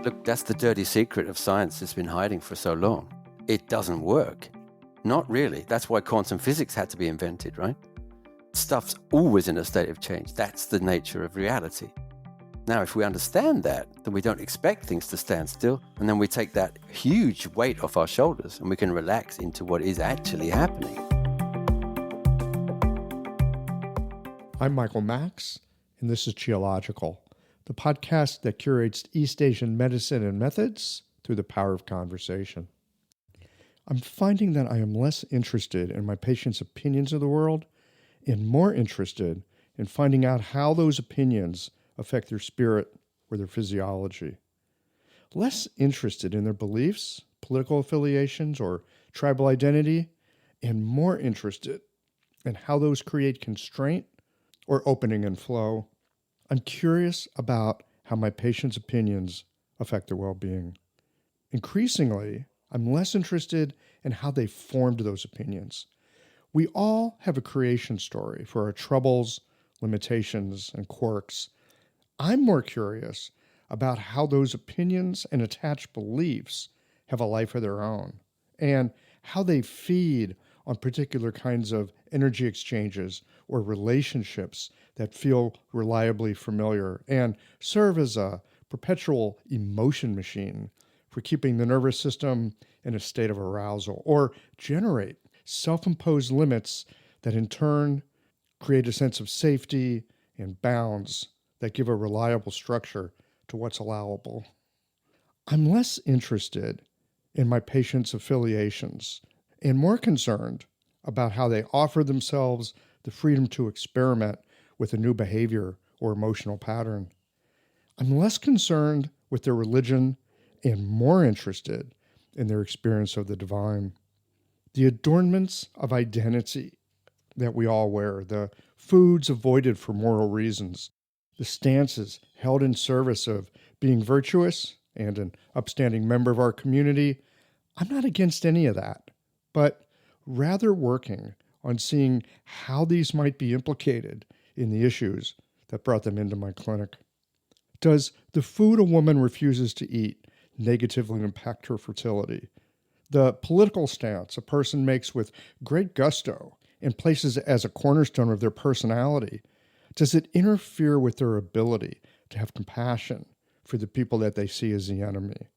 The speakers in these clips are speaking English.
Look, that's the dirty secret of science that's been hiding for so long. It doesn't work. Not really. That's why quantum physics had to be invented, right? Stuff's always in a state of change. That's the nature of reality. Now, if we understand that, then we don't expect things to stand still, and then we take that huge weight off our shoulders and we can relax into what is actually happening. I'm Michael Max, and this is Geological, the podcast that curates East Asian medicine and methods through the power of conversation. I'm finding that I am less interested in my patients' opinions of the world and more interested in finding out how those opinions affect their spirit or their physiology. Less interested in their beliefs, political affiliations, or tribal identity, and more interested in how those create constraint or opening and flow. I'm curious about how my patients' opinions affect their well-being. Increasingly, I'm less interested in how they formed those opinions. We all have a creation story for our troubles, limitations, and quirks. I'm more curious about how those opinions and attached beliefs have a life of their own, and how they feed on particular kinds of energy exchanges or relationships that feel reliably familiar and serve as a perpetual emotion machine for keeping the nervous system in a state of arousal, or generate self-imposed limits that in turn create a sense of safety and bounds that give a reliable structure to what's allowable. I'm less interested in my patients' affiliations and more concerned about how they offer themselves the freedom to experiment with a new behavior or emotional pattern. I'm less concerned with their religion and more interested in their experience of the divine. The adornments of identity that we all wear, the foods avoided for moral reasons, the stances held in service of being virtuous and an upstanding member of our community, I'm not against any of that, but rather working on seeing how these might be implicated in the issues that brought them into my clinic. Does the food a woman refuses to eat negatively impact her fertility? The political stance a person makes with great gusto and places as a cornerstone of their personality, does it interfere with their ability to have compassion for the people that they see as the enemy?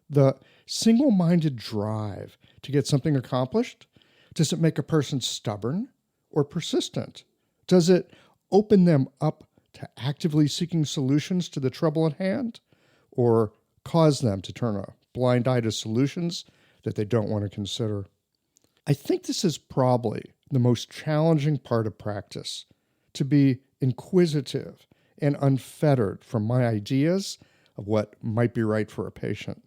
The single-minded drive to get something accomplished, does it make a person stubborn or persistent? Does it open them up to actively seeking solutions to the trouble at hand, or cause them to turn a blind eye to solutions that they don't want to consider? I think this is probably the most challenging part of practice, to be inquisitive and unfettered from my ideas of what might be right for a patient,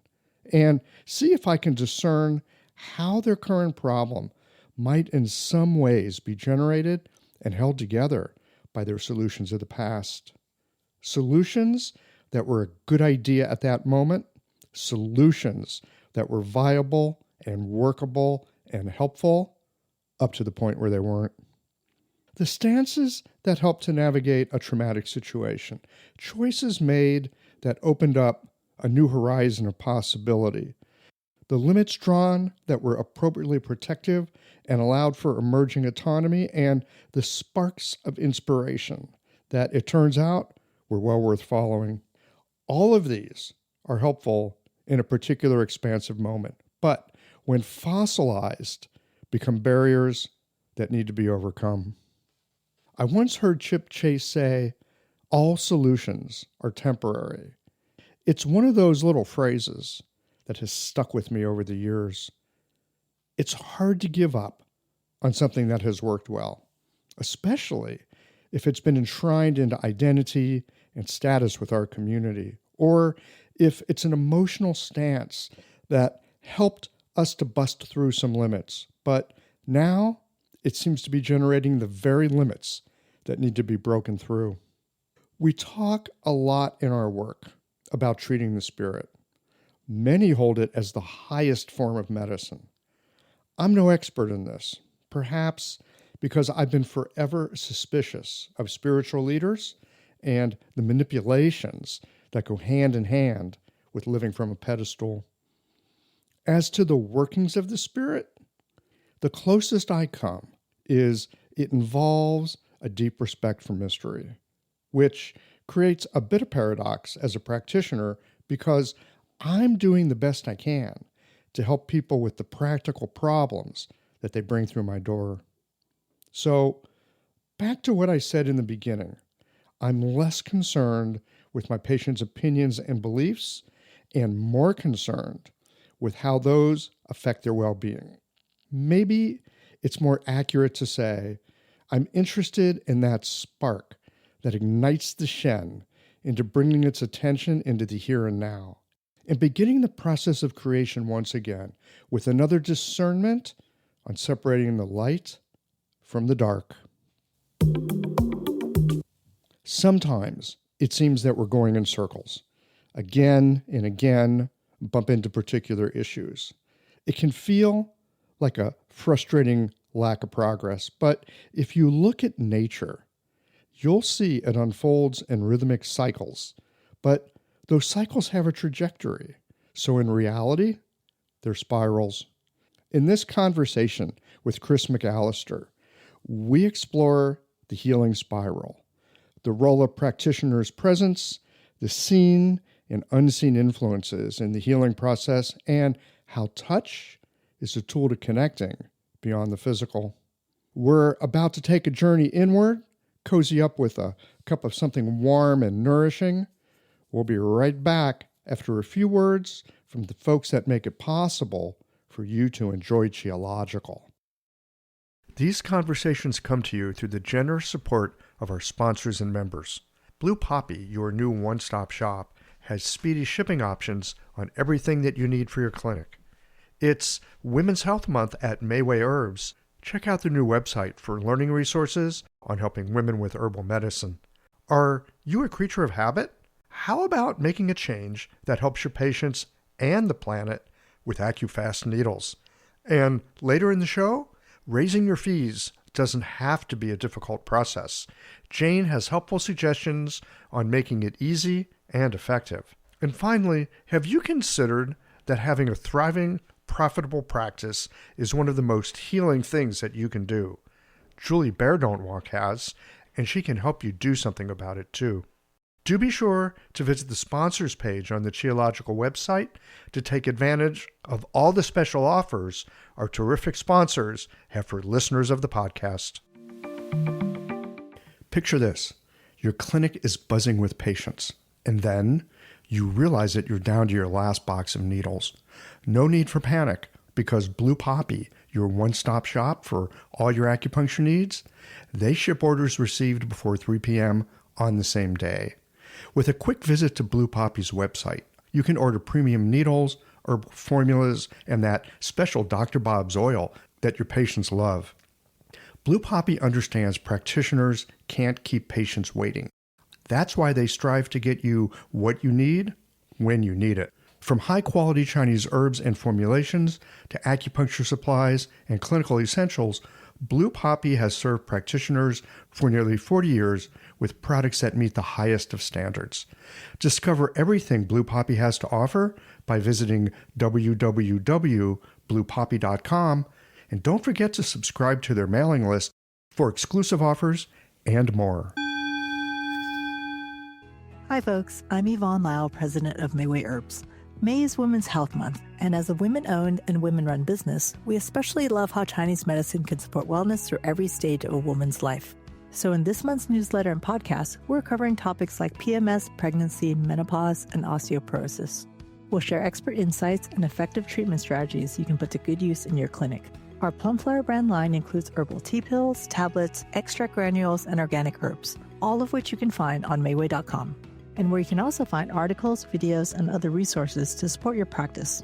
and see if I can discern how their current problem might in some ways be generated and held together by their solutions of the past. Solutions that were a good idea at that moment, solutions that were viable and workable and helpful up to the point where they weren't. The stances that helped to navigate a traumatic situation, choices made that opened up a new horizon of possibility, the limits drawn that were appropriately protective and allowed for emerging autonomy, and the sparks of inspiration that, it turns out, were well worth following. All of these are helpful in a particular expansive moment, but when fossilized, become barriers that need to be overcome. I once heard Chip Chase say, "All solutions are temporary." It's one of those little phrases that has stuck with me over the years. It's hard to give up on something that has worked well, especially if it's been enshrined into identity and status with our community, or if it's an emotional stance that helped us to bust through some limits, but now it seems to be generating the very limits that need to be broken through. We talk a lot in our work about treating the spirit. Many hold it as the highest form of medicine. I'm no expert in this, perhaps because I've been forever suspicious of spiritual leaders and the manipulations that go hand in hand with living from a pedestal. As to the workings of the spirit, the closest I come is it involves a deep respect for mystery, which creates a bit of paradox as a practitioner because I'm doing the best I can to help people with the practical problems that they bring through my door. So, back to what I said in the beginning, I'm less concerned with my patients' opinions and beliefs and more concerned with how those affect their well-being. Maybe it's more accurate to say I'm interested in that spark that ignites the Shen into bringing its attention into the here and now and beginning the process of creation once again with another discernment on separating the light from the dark. Sometimes it seems that we're going in circles, again and again, bump into particular issues. It can feel like a frustrating lack of progress, but if you look at nature, you'll see it unfolds in rhythmic cycles, but those cycles have a trajectory. So in reality, they're spirals. In this conversation with Chris McAlister, we explore the healing spiral, the role of practitioners' presence, the seen and unseen influences in the healing process, and how touch is a tool to connecting beyond the physical. We're about to take a journey inward, cozy up with a cup of something warm and nourishing. We'll be right back after a few words from the folks that make it possible for you to enjoy Qiological. These conversations come to you through the generous support of our sponsors and members. Blue Poppy, your new one-stop shop, has speedy shipping options on everything that you need for your clinic. It's Women's Health Month at Mayway Herbs. Check out their new website for learning resources on helping women with herbal medicine. Are you a creature of habit? How about making a change that helps your patients and the planet with AcuFast needles? And later in the show, raising your fees doesn't have to be a difficult process. Jane has helpful suggestions on making it easy and effective. And finally, have you considered that having a thriving, profitable practice is one of the most healing things that you can do? Julie Bear Don't Walk has, and she can help you do something about it too. Do be sure to visit the sponsors page on the Qiological website to take advantage of all the special offers our terrific sponsors have for listeners of the podcast. Picture this. Your clinic is buzzing with patients, and then you realize that you're down to your last box of needles. No need for panic, because Blue Poppy, your one-stop shop for all your acupuncture needs, they ship orders received before 3 p.m. on the same day. With a quick visit to Blue Poppy's website, you can order premium needles, herbal formulas, and that special Dr. Bob's oil that your patients love. Blue Poppy understands practitioners can't keep patients waiting. That's why they strive to get you what you need when you need it. From high-quality Chinese herbs and formulations to acupuncture supplies and clinical essentials, Blue Poppy has served practitioners for nearly 40 years with products that meet the highest of standards. Discover everything Blue Poppy has to offer by visiting www.bluepoppy.com, and don't forget to subscribe to their mailing list for exclusive offers and more. Hi folks, I'm Yvonne Lau, president of Mayway Herbs. May is Women's Health Month, and as a women-owned and women-run business, we especially love how Chinese medicine can support wellness through every stage of a woman's life. So in this month's newsletter and podcast, we're covering topics like PMS, pregnancy, menopause, and osteoporosis. We'll share expert insights and effective treatment strategies you can put to good use in your clinic. Our Plumflower brand line includes herbal tea pills, tablets, extract granules, and organic herbs, all of which you can find on Mayway.com. And where you can also find articles, videos, and other resources to support your practice.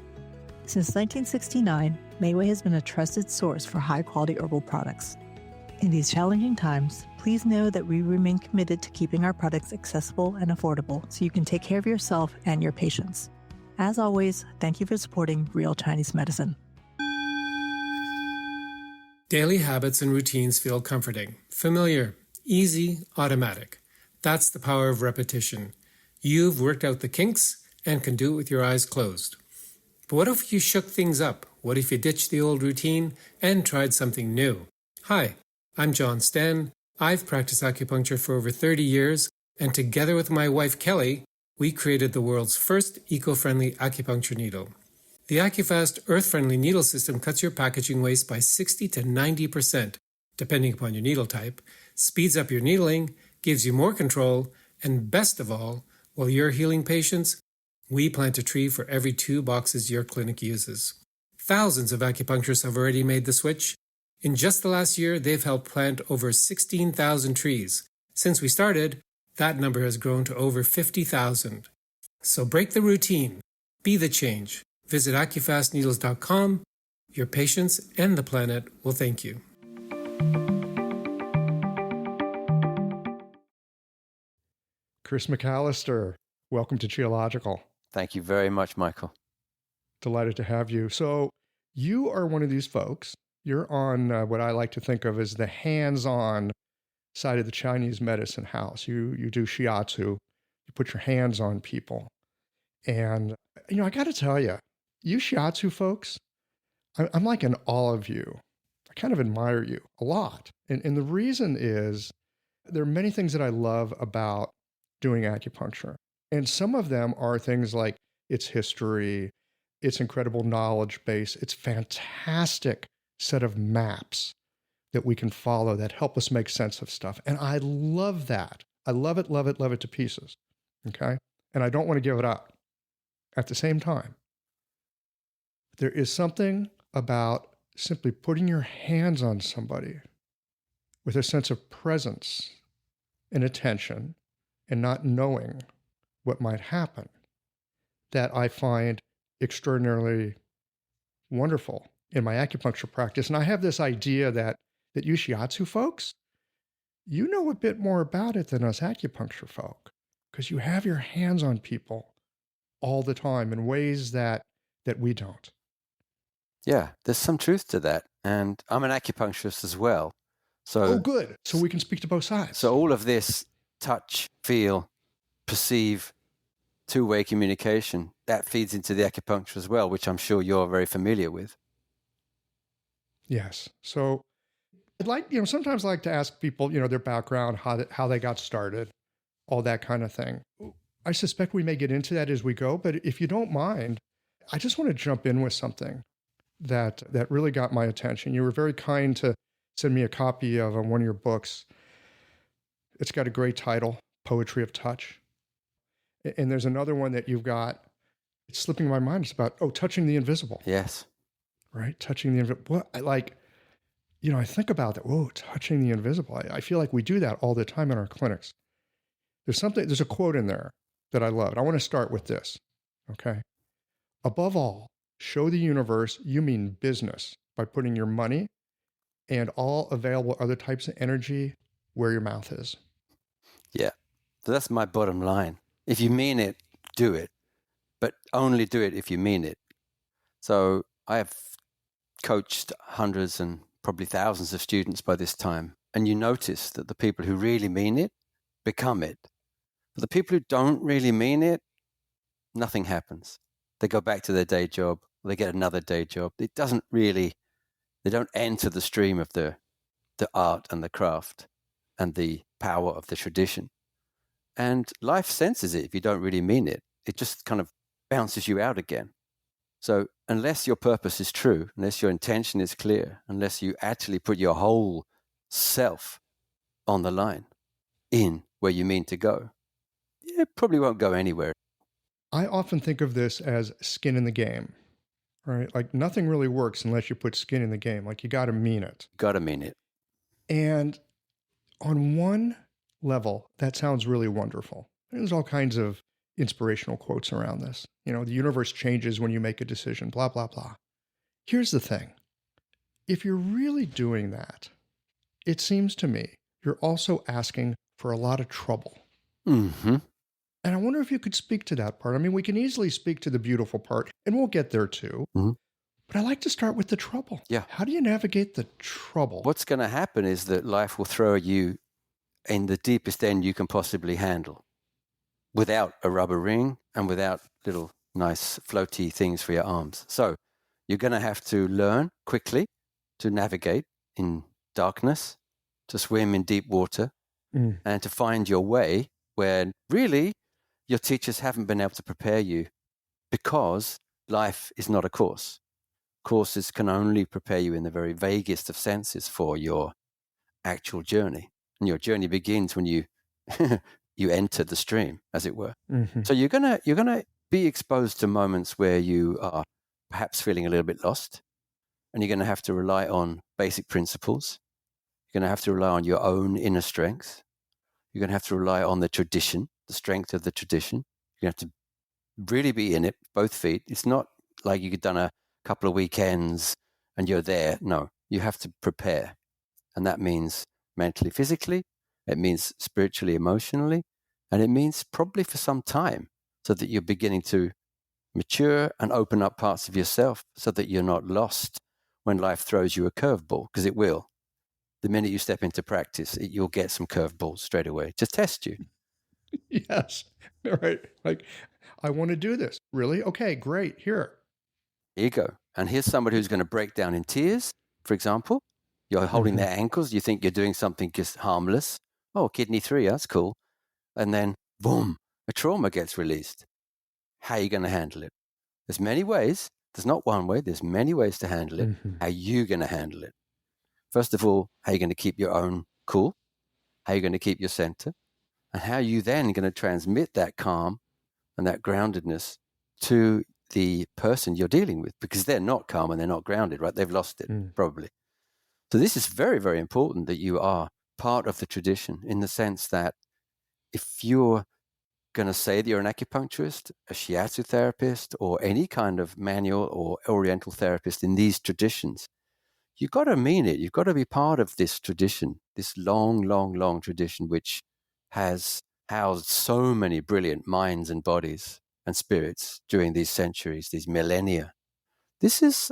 Since 1969, Mayway has been a trusted source for high-quality herbal products. In these challenging times, please know that we remain committed to keeping our products accessible and affordable so you can take care of yourself and your patients. As always, thank you for supporting Real Chinese Medicine. Daily habits and routines feel comforting, familiar, easy, automatic. That's the power of repetition. You've worked out the kinks, and can do it with your eyes closed. But what if you shook things up? What if you ditched the old routine and tried something new? Hi, I'm John Sten. I've practiced acupuncture for over 30 years, and together with my wife Kelly, we created the world's first eco-friendly acupuncture needle. The AcuFast earth-friendly needle system cuts your packaging waste by 60 to 90%, depending upon your needle type, speeds up your needling, gives you more control, and best of all, while you're healing patients, we plant a tree for every 2 boxes your clinic uses. Thousands of acupuncturists have already made the switch. In just the last year, they've helped plant over 16,000 trees. Since we started, that number has grown to over 50,000. So break the routine. Be the change. Visit acufastneedles.com. Your patients and the planet will thank you. Chris McAlister, welcome to Geological. Thank you very much, Michael. Delighted to have you. So you are one of these folks. You're on what I like to think of as the hands-on side of the Chinese medicine house. You do shiatsu. You put your hands on people. And, I got to tell you, you shiatsu folks, I'm like in awe of you. I kind of admire you a lot. And the reason is there are many things that I love about doing acupuncture. And some of them are things like its history, its incredible knowledge base, its fantastic set of maps that we can follow that help us make sense of stuff. And I love that. I love it, love it, love it to pieces. Okay? And I don't want to give it up. At the same time, there is something about simply putting your hands on somebody with a sense of presence and attention and not knowing what might happen that I find extraordinarily wonderful in my acupuncture practice. And I have this idea that you shiatsu folks, you know a bit more about it than us acupuncture folk, because you have your hands on people all the time in ways that we don't. Yeah, there's some truth to that. And I'm an acupuncturist as well. So good. So we can speak to both sides. So all of this touch, feel, perceive, two-way communication, that feeds into the acupuncture as well, which I'm sure you're very familiar with. Yes. So I'd like, sometimes I like to ask people, their background, how they got started, all that kind of thing. I suspect we may get into that as we go, but if you don't mind, I just want to jump in with something that really got my attention. You were very kind to send me a copy of one of your books. It's got a great title, Poetry of Touch. And there's another one that you've got, it's slipping my mind. It's about, touching the invisible. Yes. Right? Touching the invisible. I think about that. Whoa, touching the invisible. I feel like we do that all the time in our clinics. There's a quote in there that I love. I want to start with this. Okay. Above all, show the universe you mean business by putting your money and all available other types of energy where your mouth is. Yeah. So that's my bottom line. If you mean it, do it, but only do it if you mean it. So I have coached hundreds and probably thousands of students by this time. And you notice that the people who really mean it become it. But the people who don't really mean it, nothing happens. They go back to their day job. They get another day job. They don't enter the stream of the art and the craft and the power of the tradition. And life senses it if you don't really mean it. It just kind of bounces you out again. So unless your purpose is true, unless your intention is clear, unless you actually put your whole self on the line in where you mean to go, it probably won't go anywhere. I often think of this as skin in the game, right? Like nothing really works unless you put skin in the game. Like you got to mean it. Got to mean it. And on one level, that sounds really wonderful. There's all kinds of inspirational quotes around this. The universe changes when you make a decision, blah, blah, blah. Here's the thing. If you're really doing that, it seems to me you're also asking for a lot of trouble. Mm-hmm. And I wonder if you could speak to that part. I mean, we can easily speak to the beautiful part, and we'll get there too. Mm-hmm. But I like to start with the trouble. Yeah. How do you navigate the trouble? What's going to happen is that life will throw you in the deepest end you can possibly handle. without a rubber ring and without little nice floaty things for your arms. So you're going to have to learn quickly to navigate in darkness, to swim in deep water, and to find your way where really your teachers haven't been able to prepare you, because life is not a course. Courses can only prepare you in the very vaguest of senses for your actual journey. And your journey begins when you you enter the stream, as it were. Mm-hmm. So you're gonna be exposed to moments where you are perhaps feeling a little bit lost, and you're going to have to rely on basic principles. You're going to have to rely on your own inner strength. You're going to have to rely on the tradition, the strength of the tradition. You have to really be in it, both feet. It's not like you've done a couple of weekends and you're there. No, you have to prepare. And that means mentally, physically. It means spiritually, emotionally. And it means probably for some time, so that you're beginning to mature and open up parts of yourself so that you're not lost when life throws you a curveball, because it will. The minute you step into practice, you'll get some curveballs straight away. Just test you. Yes. Right. Like, I want to do this. Really? Okay, great. Here you go. And here's somebody who's going to break down in tears, for example. You're holding their ankles. You think you're doing something just harmless. Oh, kidney 3, that's cool. And then, boom, a trauma gets released. How are you going to handle it? There's many ways. There's not one way. There's many ways to handle it. How are you going to handle it? First of all, how are you going to keep your own cool? How are you going to keep your center? And how are you then going to transmit that calm and that groundedness to the person you're dealing with? Because they're not calm and they're not grounded, right? They've lost it, probably. So this is very, very important that you are part of the tradition, in the sense that if you're going to say that you're an acupuncturist, a shiatsu therapist, or any kind of manual or oriental therapist in these traditions, you've got to mean it. You've got to be part of this tradition, this long, long, long tradition, which has housed so many brilliant minds and bodies and spirits during these centuries, these millennia. This is,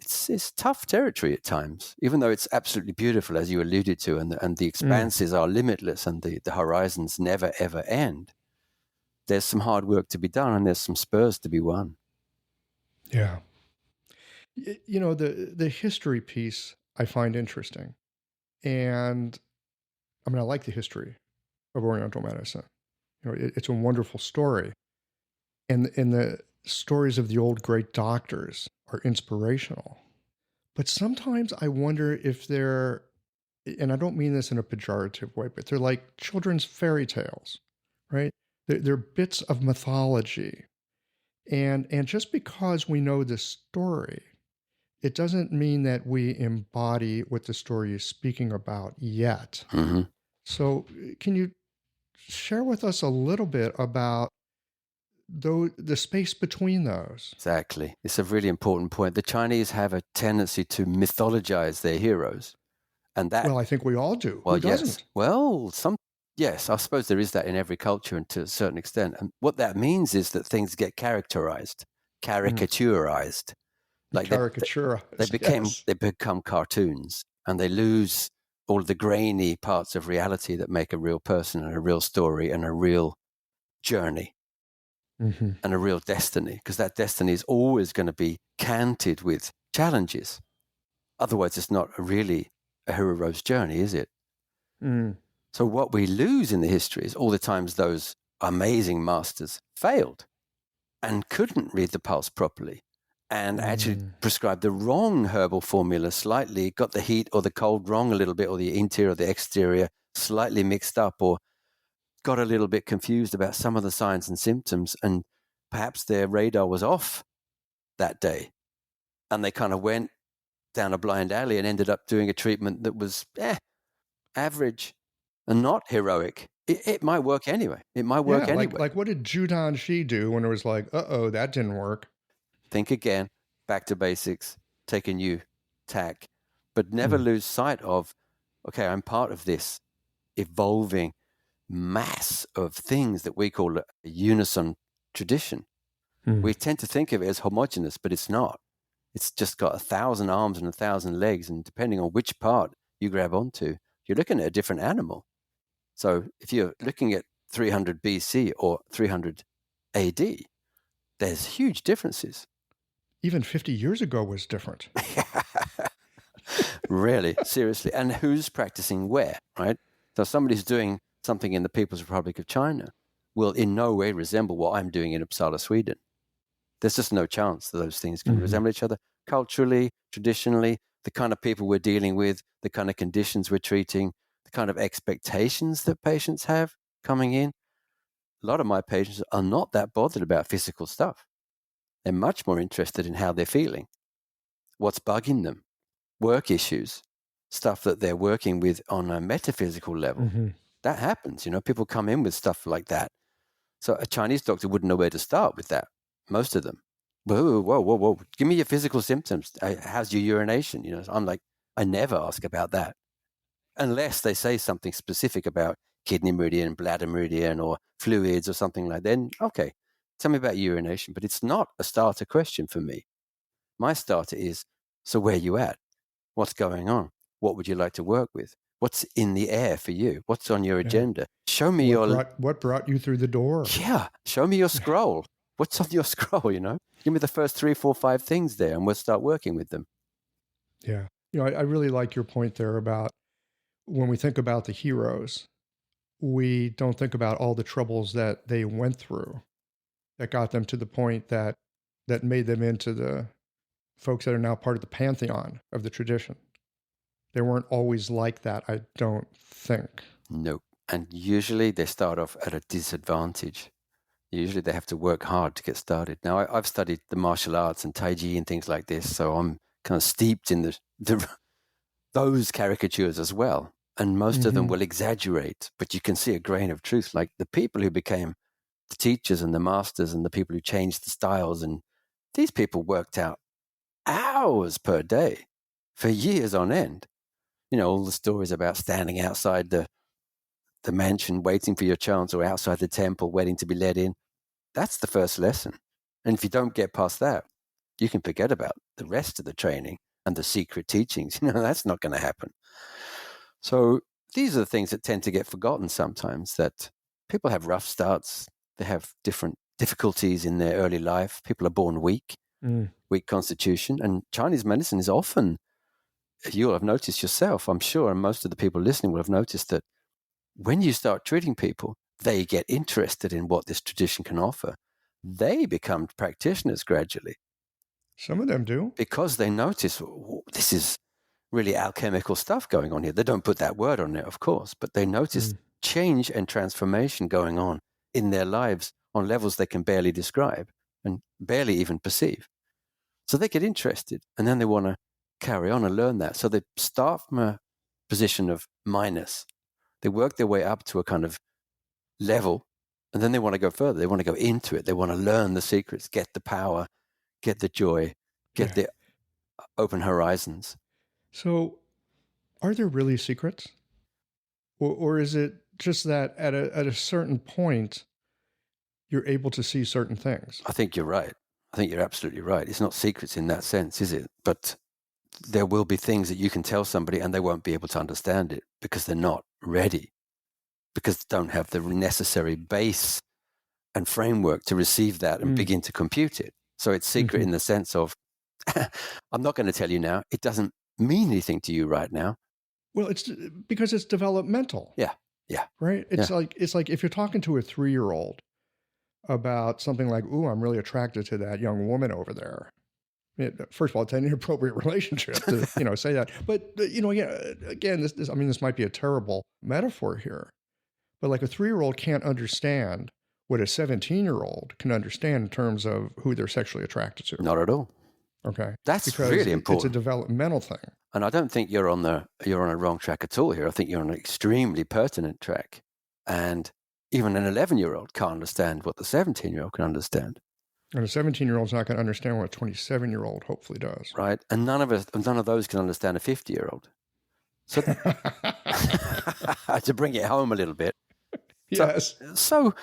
it's tough territory at times, even though it's absolutely beautiful, as you alluded to, and the expanses are limitless and the horizons never, ever end. There's some hard work to be done, and there's some spurs to be won. Yeah. You know, the history piece I find interesting. And I mean, I like the history of Oriental medicine. You know, it's a wonderful story. And the stories of the old great doctors are inspirational. But sometimes I wonder if they're, and I don't mean this in a pejorative way, but they're like children's fairy tales, right? They're bits of mythology. And just because we know the story, it doesn't mean that we embody what the story is speaking about yet. So can you share with us a little bit about the space between those? Exactly. It's a really important point. The Chinese have a tendency to mythologize their heroes. And that, well, I think we all do. Well, Who doesn't? Yes. Well, yes, I suppose there is that in every culture, and to a certain extent. And what that means is that things get caricaturized. Like caricaturized. They become cartoons, and they lose all of the grainy parts of reality that make a real person and a real story and a real journey and a real destiny, because that destiny is always going to be canted with challenges. Otherwise, it's not really a hero's journey, is it? So what we lose in the history is all the times those amazing masters failed and couldn't read the pulse properly, and actually prescribed the wrong herbal formula slightly, got the heat or the cold wrong a little bit, or the interior or the exterior slightly mixed up, or got a little bit confused about some of the signs and symptoms, and perhaps their radar was off that day, and they kind of went down a blind alley and ended up doing a treatment that was average and not heroic. It might work anyway. It might work anyway. Like what did Judan Shi do when it was like, uh-oh, that didn't work? Think again, back to basics, take a new tack, but never lose sight of, okay, I'm part of this evolving mass of things that we call a unison tradition. We tend to think of it as homogeneous, but it's not. It's just got 1,000 arms and 1,000 legs, and depending on which part you grab onto, you're looking at a different animal. So if you're looking at 300 BC or 300 AD. There's huge differences. Even 50 years ago was different. Really, seriously. And who's practicing where, right? So somebody who's doing something in the People's Republic of China will in no way resemble what I'm doing in Uppsala, Sweden. There's just no chance that those things can resemble each other culturally, traditionally, the kind of people we're dealing with, the kind of conditions we're treating, the kind of expectations that patients have coming in. A lot of my patients are not that bothered about physical stuff. They're much more interested in how they're feeling, what's bugging them, work issues, stuff that they're working with on a metaphysical level. That happens, people come in with stuff like that. So a Chinese doctor wouldn't know where to start with that, most of them. Whoa. Give me your physical symptoms. How's your urination? I'm like, I never ask about that. Unless they say something specific about kidney meridian, bladder meridian, or fluids or something like that. Then, okay, tell me about urination. But it's not a starter question for me. My starter is, so where are you at? What's going on? What would you like to work with? What's in the air for you? What's on your agenda? Show me what brought you through the door? Yeah, show me your scroll. What's on your scroll, Give me the first 3, 4, 5 things there and we'll start working with them. Yeah. I really like your point there about when we think about the heroes, we don't think about all the troubles that they went through that got them to the point that made them into the folks that are now part of the pantheon of the tradition. They weren't always like that, I don't think. No. And usually they start off at a disadvantage. Usually they have to work hard to get started. Now, I've studied the martial arts and Tai Chi and things like this, so I'm kind of steeped in those caricatures as well. And most of them will exaggerate, but you can see a grain of truth. Like the people who became the teachers and the masters and the people who changed the styles, and these people worked out hours per day for years on end. All the stories about standing outside the mansion waiting for your chance, or outside the temple waiting to be let in. That's the first lesson. And if you don't get past that, you can forget about the rest of the training and the secret teachings. That's not going to happen. So these are the things that tend to get forgotten sometimes, that people have rough starts. They have different difficulties in their early life. People are born weak, weak constitution. And Chinese medicine is often, you'll have noticed yourself, I'm sure, and most of the people listening will have noticed that when you start treating people, they get interested in what this tradition can offer. They become practitioners gradually. Some of them do. Because they notice, this is really alchemical stuff going on here. They don't put that word on it, of course, but they notice change and transformation going on in their lives on levels they can barely describe and barely even perceive. So they get interested, and then they want to carry on and learn that. So they start from a position of minus. They work their way up to a kind of level, and then they want to go further. They want to go into it. They want to learn the secrets, get the power, get the joy, get the open horizons. So are there really secrets? Or is it just that at a certain point, you're able to see certain things? I think you're right. I think you're absolutely right. It's not secrets in that sense, is it? But there will be things that you can tell somebody and they won't be able to understand it because they're not ready, because they don't have the necessary base and framework to receive that and begin to compute it. So it's secret in the sense of, I'm not going to tell you now. It doesn't mean anything to you right now. Well, it's because it's developmental. Yeah. Right? It's like if you're talking to a 3-year-old about something like, ooh, I'm really attracted to that young woman over there. First of all, it's an inappropriate relationship to, say that. But, again, this might be a terrible metaphor here. But like a 3-year-old can't understand what a 17-year-old can understand in terms of who they're sexually attracted to. Not at all. Okay. That's because really important. It's a developmental thing. And I don't think you're on a wrong track at all here. I think you're on an extremely pertinent track. And even an 11-year-old can't understand what the 17-year-old can understand. And a 17-year-old's not going to understand what a 27-year-old hopefully does. Right. And none of those can understand a 50-year-old. So to bring it home a little bit. Yes. So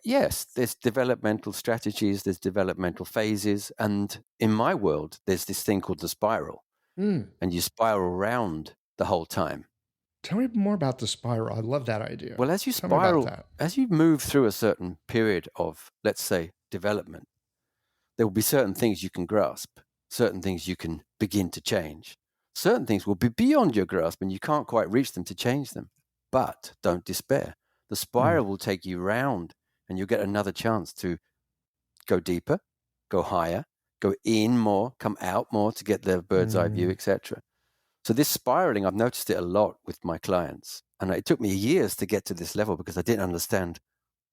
yes, there's developmental strategies, there's developmental phases. And in my world, there's this thing called the spiral. And you spiral around the whole time. Tell me more about the spiral. I love that idea. Well, as you Tell me about spiral, that. as you move through a certain period of, let's say, development, there will be certain things you can grasp, certain things you can begin to change. Certain things will be beyond your grasp and you can't quite reach them to change them. But don't despair. The spiral will take you round and you'll get another chance to go deeper, go higher, go in more, come out more to get the bird's eye view, etc. So this spiraling, I've noticed it a lot with my clients. And it took me years to get to this level because I didn't understand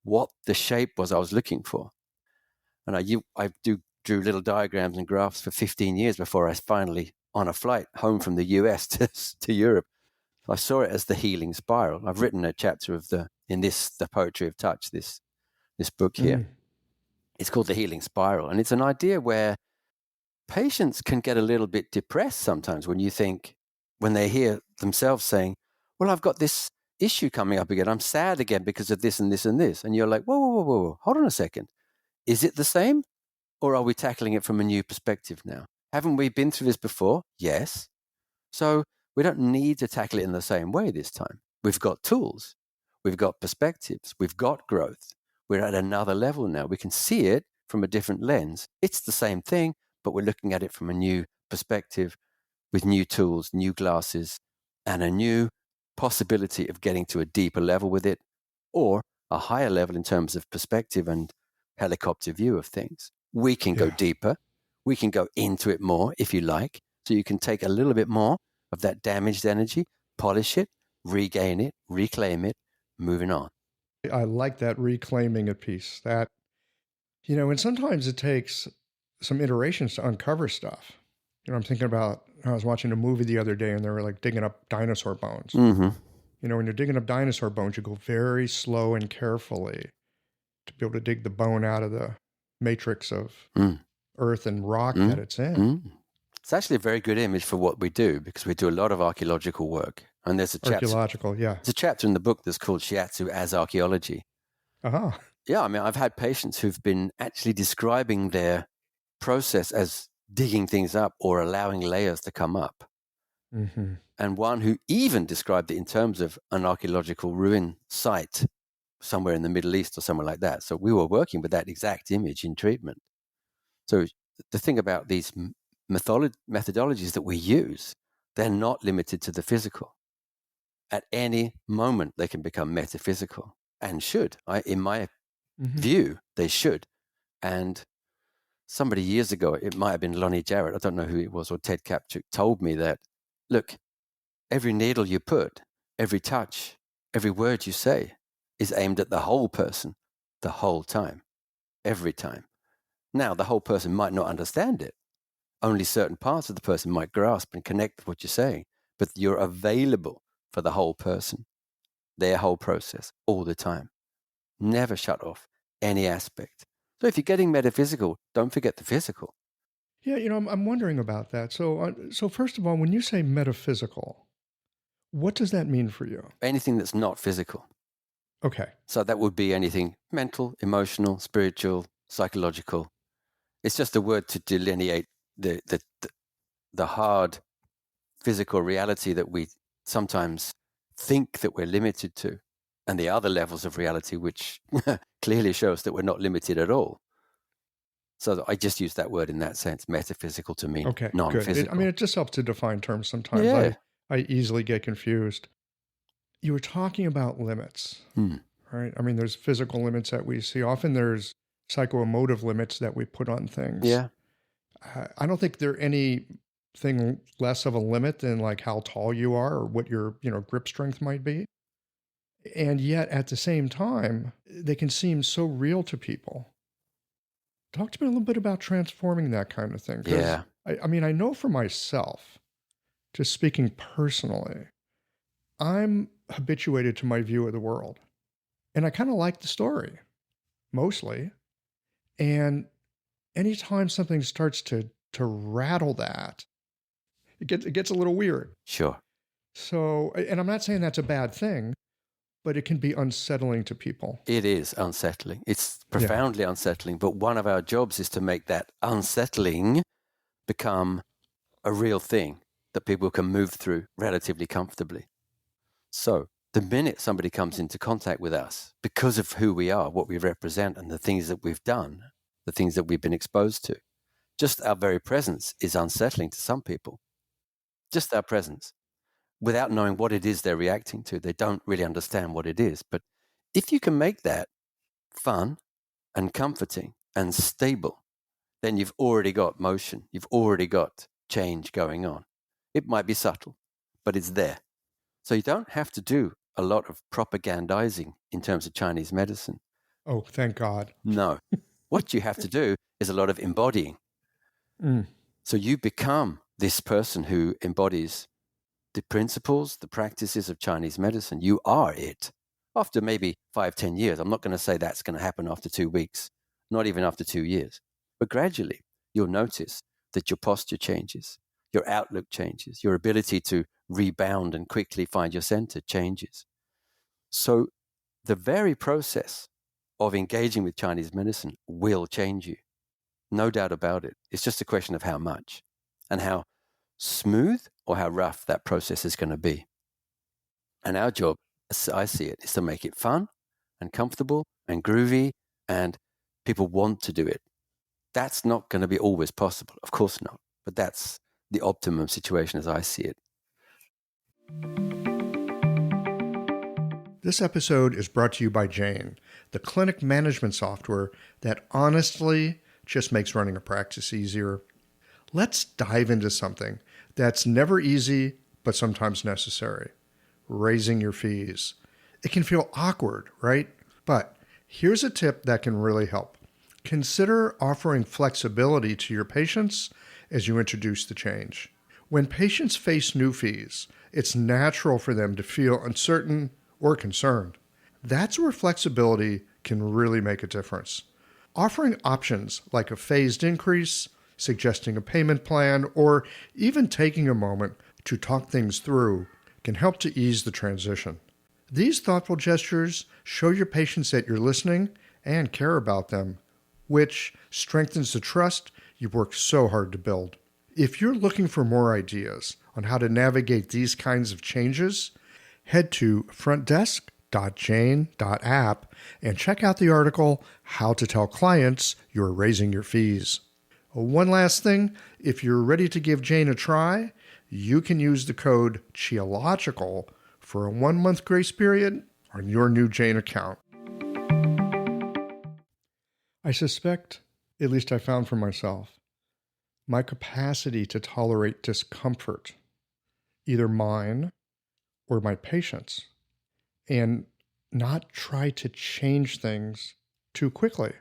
what the shape was I was looking for. And I drew little diagrams and graphs for 15 years before I finally, on a flight home from the US to Europe, I saw it as the healing spiral. I've written a chapter of the Poetry of Touch, this book here. It's called The Healing Spiral. And it's an idea where patients can get a little bit depressed sometimes when they hear themselves saying, well, I've got this issue coming up again. I'm sad again because of this and this and this. And you're like, whoa, hold on a second. Is it the same? Or are we tackling it from a new perspective now? Haven't we been through this before? Yes. So we don't need to tackle it in the same way this time. We've got tools. We've got perspectives. We've got growth. We're at another level now. We can see it from a different lens. It's the same thing, but we're looking at it from a new perspective with new tools, new glasses, and a new possibility of getting to a deeper level with it, or a higher level in terms of perspective and helicopter view of things. We can go deeper. We can go into it more if you like. So you can take a little bit more of that damaged energy, polish it, regain it, reclaim it, moving on. I like that reclaiming a piece. That, and sometimes it takes some iterations to uncover stuff. I'm thinking about, I was watching a movie the other day and they were like digging up dinosaur bones. Mm-hmm. When you're digging up dinosaur bones, you go very slow and carefully to be able to dig the bone out of the matrix of earth and rock that it's in. It's actually a very good image for what we do because we do a lot of archaeological work. And there's a chapter. Archaeological, yeah. There's a chapter in the book that's called Shiatsu as Archaeology. Uh-huh. Yeah, I mean, I've had patients who've been actually describing their process as digging things up or allowing layers to come up. Mm-hmm. And one who even described it in terms of an archaeological ruin site somewhere in the Middle East or somewhere like that. So we were working with that exact image in treatment. So the thing about these methodologies that we use, they're not limited to the physical. At any moment, they can become metaphysical and should. In my view, they should. And somebody years ago, it might have been Lonnie Jarrett, I don't know who it was, or Ted Kapchuk, told me that, look, every needle you put, every touch, every word you say is aimed at the whole person the whole time, every time. Now, the whole person might not understand it. Only certain parts of the person might grasp and connect with what you're saying, but you're available for the whole person, their whole process, all the time. Never shut off any aspect. So if you're getting metaphysical, don't forget the physical. Yeah, I'm wondering about that. So first of all, when you say metaphysical, what does that mean for you? Anything that's not physical. Okay. So that would be anything mental, emotional, spiritual, psychological. It's just a word to delineate the hard physical reality that we sometimes think that we're limited to, and the other levels of reality which clearly show us that we're not limited at all. So I just use that word in that sense, metaphysical to mean non-physical. Good. It just helps to define terms sometimes. Yeah. I easily get confused. You were talking about limits, right? There's physical limits that we see. Often there's psycho-emotive limits that we put on things. Yeah. I don't think there anything less of a limit than like how tall you are or what your, grip strength might be. And yet at the same time, they can seem so real to people. Talk to me a little bit about transforming that kind of thing. Yeah. I know for myself, just speaking personally, I'm habituated to my view of the world. And I kind of like the story, mostly. And anytime something starts to rattle that, it gets a little weird. Sure. So, and I'm not saying that's a bad thing, but it can be unsettling to people. It is unsettling. It's profoundly unsettling. But one of our jobs is to make that unsettling become a real thing that people can move through relatively comfortably. So the minute somebody comes into contact with us, because of who we are, what we represent, and the things that we've done, the things that we've been exposed to, just our very presence is unsettling to some people. Just our presence, without knowing what it is they're reacting to. They don't really understand what it is. But if you can make that fun and comforting and stable, then you've already got motion. You've already got change going on. It might be subtle, but it's there. So you don't have to do a lot of propagandizing in terms of Chinese medicine. Oh, thank God. No. What you have to do is a lot of embodying. So you become this person who embodies the principles, the practices of Chinese medicine. You are it. After maybe 5-10 years, I'm not going to say that's going to happen after 2 weeks, not even after 2 years. But gradually, you'll notice that your posture changes, your outlook changes, your ability to rebound and quickly find your center changes. So the very process of engaging with Chinese medicine will change you. No doubt about it. It's just a question of how much and how smooth or how rough that process is going to be. And our job, as I see it, is to make it fun and comfortable and groovy, and people want to do it. That's not going to be always possible. Of course not. But that's the optimum situation as I see it. This episode is brought to you by Jane, the clinic management software that honestly just makes running a practice easier. Let's dive into something that's never easy, but sometimes necessary: raising your fees. It can feel awkward, right? But here's a tip that can really help. Consider offering flexibility to your patients as you introduce the change. When patients face new fees, it's natural for them to feel uncertain or concerned. That's where flexibility can really make a difference. Offering options like a phased increase, suggesting a payment plan, or even taking a moment to talk things through can help to ease the transition. These thoughtful gestures show your patients that you're listening and care about them, which strengthens the trust you've worked so hard to build. If you're looking for more ideas on how to navigate these kinds of changes, head to frontdesk.jane.app and check out the article, How to Tell Clients You're Raising Your Fees. One last thing, if you're ready to give Jane a try, you can use the code CHIOLOGICAL for a 1-month grace period on your new Jane account. I suspect, at least I found for myself, my capacity to tolerate discomfort, either mine or my patients, and not try to change things too quickly.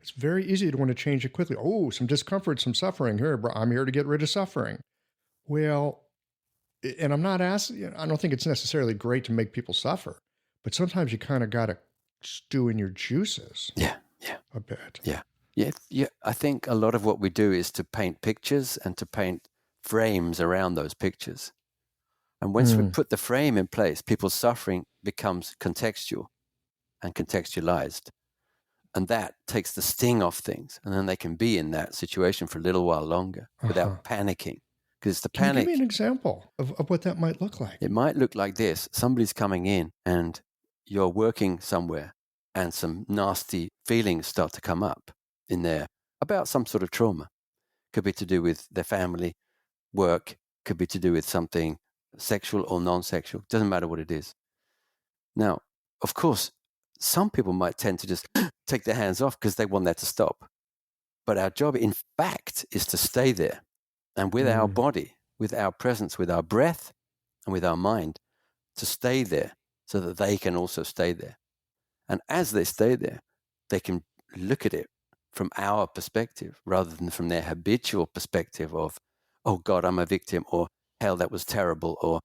It's very easy to want to change it quickly. Oh, some discomfort, some suffering. Here, I'm here to get rid of suffering. Well, and I'm not asking, I don't think it's necessarily great to make people suffer, but sometimes you kind of got to stew in your juices. Yeah. A bit. Yeah. I think a lot of what we do is to paint pictures and to paint frames around those pictures. And once we put the frame in place, people's suffering becomes contextual and contextualized. And that takes the sting off things. And then they can be in that situation for a little while longer without panicking. Because it's the panic. Can you give me an example of what that might look like? It might look like this. Somebody's coming in and you're working somewhere and some nasty feelings start to come up in there about some sort of trauma. Could be to do with their family, work, could be to do with something sexual or non-sexual. Doesn't matter what it is. Now, of course, some people might tend to just take their hands off because they want that to stop. But our job, in fact, is to stay there. And with our body, with our presence, with our breath, and with our mind, to stay there so that they can also stay there. And as they stay there, they can look at it from our perspective rather than from their habitual perspective of, oh God, I'm a victim, or hell, that was terrible, or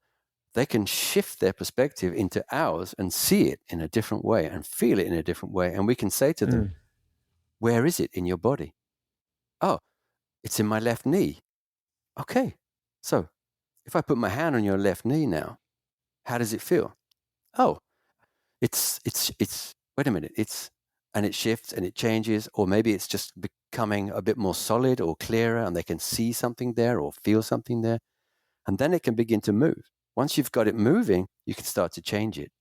they can shift their perspective into ours and see it in a different way and feel it in a different way. And we can say to them, where is it in your body? Oh, it's in my left knee. Okay, so if I put my hand on your left knee now, how does it feel? Oh, it's wait a minute, and it shifts and it changes, or maybe it's just becoming a bit more solid or clearer and they can see something there or feel something there. And then it can begin to move. Once you've got it moving, you can start to change it.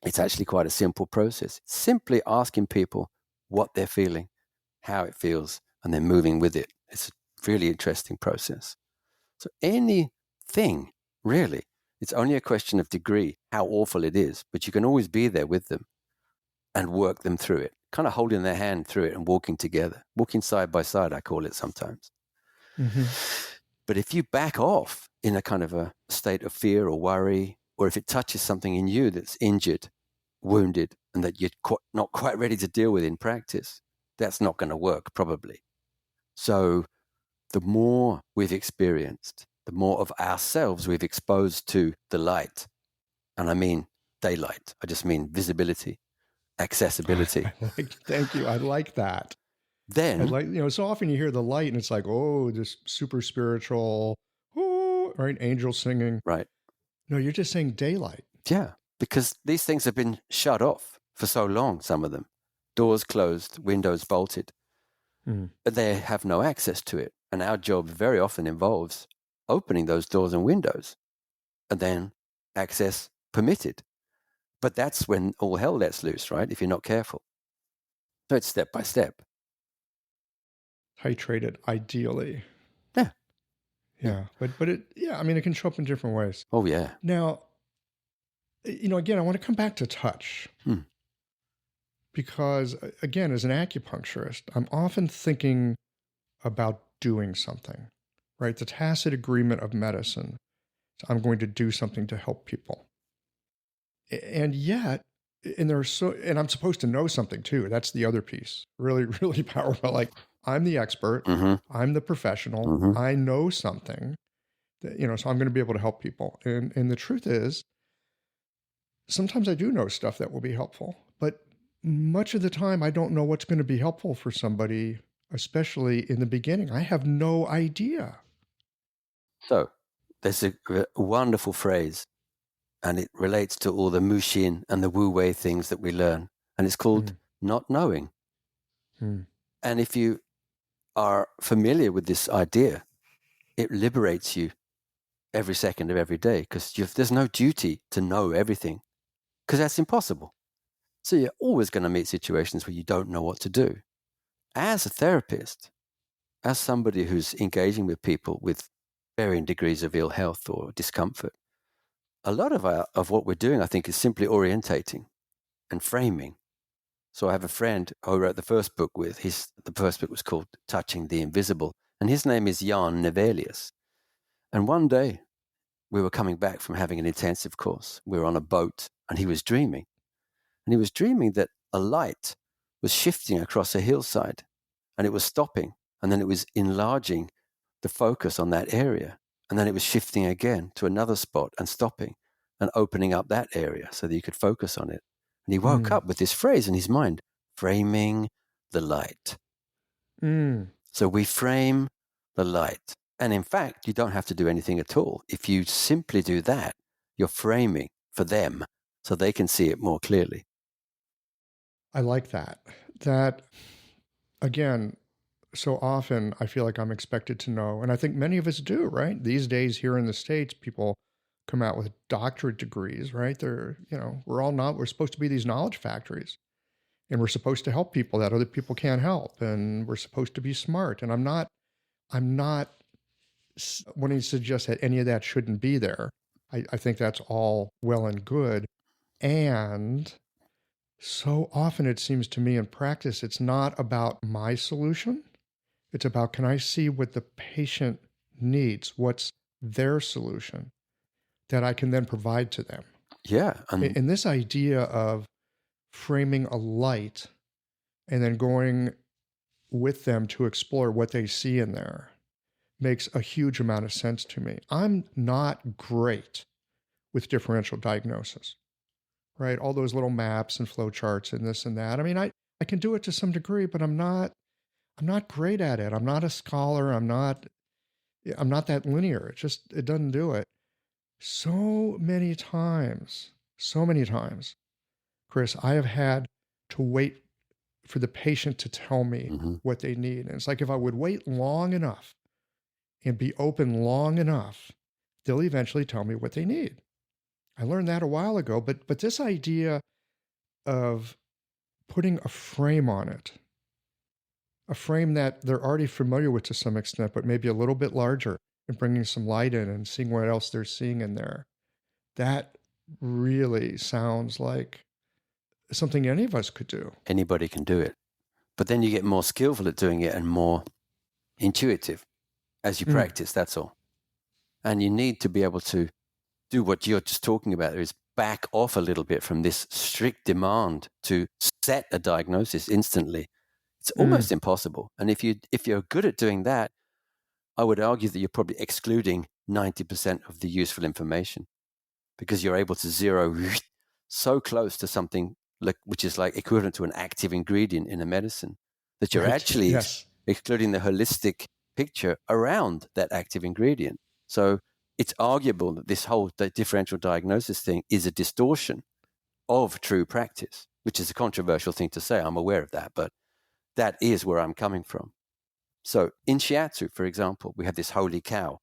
It's actually quite a simple process. Simply asking people what they're feeling, how it feels, and then moving with it. It's a really interesting process. So anything, really, it's only a question of degree, how awful it is, but you can always be there with them and work them through it, kind of holding their hand through it and walking together, walking side by side, I call it sometimes. Mm-hmm. But if you back off in a kind of a state of fear or worry, or if it touches something in you that's injured, wounded, and that you're not quite ready to deal with in practice, that's not going to work probably. So the more we've experienced, the more of ourselves we've exposed to the light. And I mean daylight. I just mean visibility, accessibility. Thank you. I like that. Then, so often you hear the light and it's like, oh, this super spiritual, oh, right? Angels singing. right. No, you're just saying daylight. Yeah, because these things have been shut off for so long, some of them. Doors closed, windows bolted. But they have no access to it. And our job very often involves opening those doors and windows and then access permitted. But that's when all hell lets loose, right? If you're not careful. So it's step by step. Titrated, ideally. Yeah. Yeah. But it can show up in different ways. Oh, yeah. Now, again, I want to come back to touch. Because, again, as an acupuncturist, I'm often thinking about doing something, right? The tacit agreement of medicine. So I'm going to do something to help people. And yet, and I'm supposed to know something too. That's the other piece. Really, really powerful. Like, I'm the expert. I'm the professional. I know something, that, so I'm going to be able to help people. And the truth is, sometimes I do know stuff that will be helpful, but much of the time I don't know what's going to be helpful for somebody, especially in the beginning. I have no idea. So there's a wonderful phrase, and it relates to all the Mushin and the Wu Wei things that we learn. And it's called not knowing. And if you are familiar with this idea, it liberates you every second of every day, because there's no duty to know everything, because that's impossible. So you're always going to meet situations where you don't know what to do. As a therapist, as somebody who's engaging with people with varying degrees of ill health or discomfort, a lot of what we're doing, I think, is simply orientating and framing. So I have a friend who I wrote the first book with. The first book was called Touching the Invisible, and his name is Jan Nevelius. And one day, we were coming back from having an intensive course. We were on a boat, and he was dreaming. And he was dreaming that a light was shifting across a hillside, and it was stopping, and then it was enlarging the focus on that area. And then it was shifting again to another spot and stopping and opening up that area so that you could focus on it. And he woke up with this phrase in his mind, framing the light. So we frame the light. And in fact, you don't have to do anything at all. If you simply do that, you're framing for them so they can see it more clearly. I like that. That, again, so often I feel like I'm expected to know, and I think many of us do, right? These days here in the States, people come out with doctorate degrees, right? We're supposed to be these knowledge factories, and we're supposed to help people that other people can't help, and we're supposed to be smart. And I'm not wanting to suggest that any of that shouldn't be there. I think that's all well and good. And so often it seems to me in practice, it's not about my solution. It's about, can I see what the patient needs? What's their solution that I can then provide to them? Yeah. And this idea of framing a light and then going with them to explore what they see in there makes a huge amount of sense to me. I'm not great with differential diagnosis, right? All those little maps and flow charts and this and that. I mean, I can do it to some degree, but I'm not great at it. I'm not a scholar. I'm not that linear. It doesn't do it. So many times, Chris, I have had to wait for the patient to tell me what they need. And it's like, if I would wait long enough and be open long enough, they'll eventually tell me what they need. I learned that a while ago, but this idea of putting a frame on it, a frame that they're already familiar with to some extent, but maybe a little bit larger, and bringing some light in and seeing what else they're seeing in there, that really sounds like something any of us could do. Anybody can do it. But then you get more skillful at doing it and more intuitive as you practice, that's all. And you need to be able to do what you're just talking about, is back off a little bit from this strict demand to set a diagnosis instantly. It's almost impossible. And if you're good at doing that, I would argue that you're probably excluding 90% of the useful information, because you're able to zero so close to something which is like equivalent to an active ingredient in a medicine, that you're actually excluding the holistic picture around that active ingredient. So it's arguable that this whole differential diagnosis thing is a distortion of true practice, which is a controversial thing to say. I'm aware of that, but that is where I'm coming from. So in shiatsu, for example, we have this holy cow,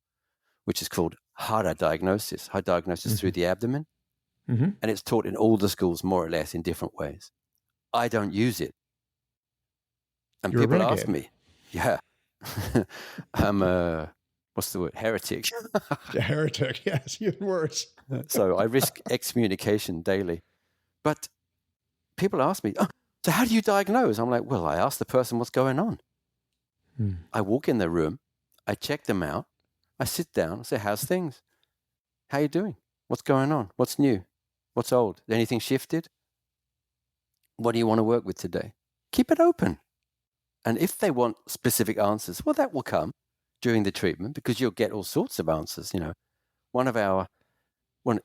which is called hara diagnosis, through the abdomen. And it's taught in all the schools more or less in different ways. I don't use it. And You're people ask me, I'm what's the word? Heretic. A heretic, yes, even worse. So I risk excommunication daily. But people ask me, so how do you diagnose? I'm like, well, I ask the person what's going on. I walk in their room, I check them out, I sit down and say, how's things? How you doing? What's going on? What's new? What's old? Anything shifted? What do you want to work with today? Keep it open. And if they want specific answers, well, that will come during the treatment, because you'll get all sorts of answers. You know,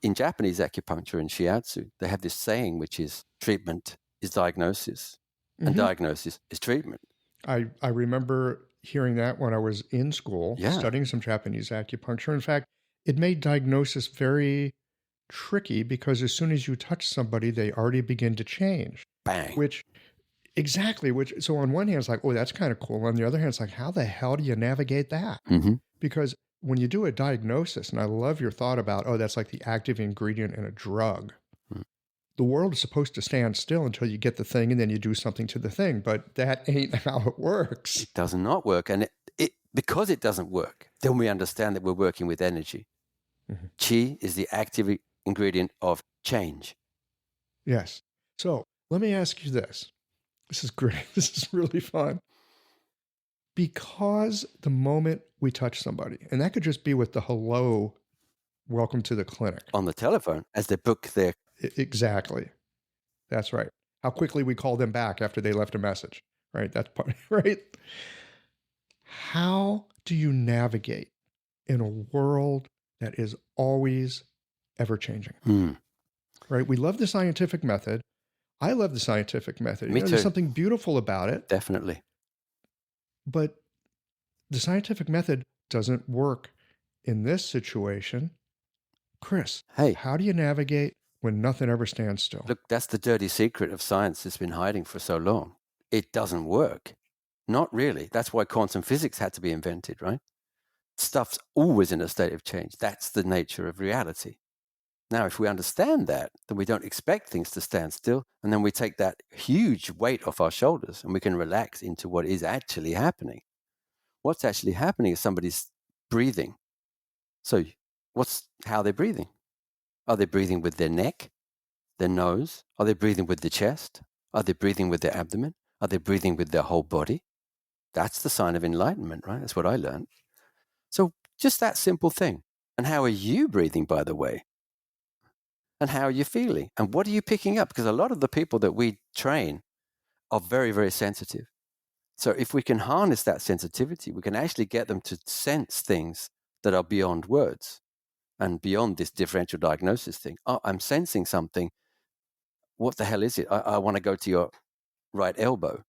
in Japanese acupuncture and shiatsu, they have this saying, which is treatment is diagnosis and diagnosis is treatment. I remember hearing that when I was in school, studying some Japanese acupuncture. In fact, it made diagnosis very tricky, because as soon as you touch somebody, they already begin to change. Bang. So on one hand, it's like, oh, that's kind of cool. On the other hand, it's like, how the hell do you navigate that? Because when you do a diagnosis, and I love your thought about, that's like the active ingredient in a drug. The world is supposed to stand still until you get the thing, and then you do something to the thing. But that ain't how it works. It does not work. And because it doesn't work, then we understand that we're working with energy. Qi is the active ingredient of change. Yes. So let me ask you this. This is great. This is really fun. Because the moment we touch somebody, and that could just be with the hello, welcome to the clinic. On the telephone, as they book their... Exactly. That's right. How quickly we call them back after they left a message, right? That's part, right? How do you navigate in a world that is always ever changing? Right? We love the scientific method. I love the scientific method. Me too. There's something beautiful about it. Definitely. But the scientific method doesn't work in this situation. Chris, how do you navigate when nothing ever stands still? Look, that's the dirty secret of science that's been hiding for so long. It doesn't work. Not really. That's why quantum physics had to be invented, right? Stuff's always in a state of change. That's the nature of reality. Now, if we understand that, then we don't expect things to stand still, and then we take that huge weight off our shoulders and we can relax into what is actually happening. What's actually happening is somebody's breathing. So how are they breathing? Are they breathing with their neck, their nose? Are they breathing with the chest? Are they breathing with their abdomen? Are they breathing with their whole body? That's the sign of enlightenment, right? That's what I learned. So just that simple thing. And how are you breathing, by the way? And how are you feeling? And what are you picking up? Because a lot of the people that we train are very, very sensitive. So if we can harness that sensitivity, we can actually get them to sense things that are beyond words and beyond this differential diagnosis thing. Oh, I'm sensing something. What the hell is it? I want to go to your right elbow.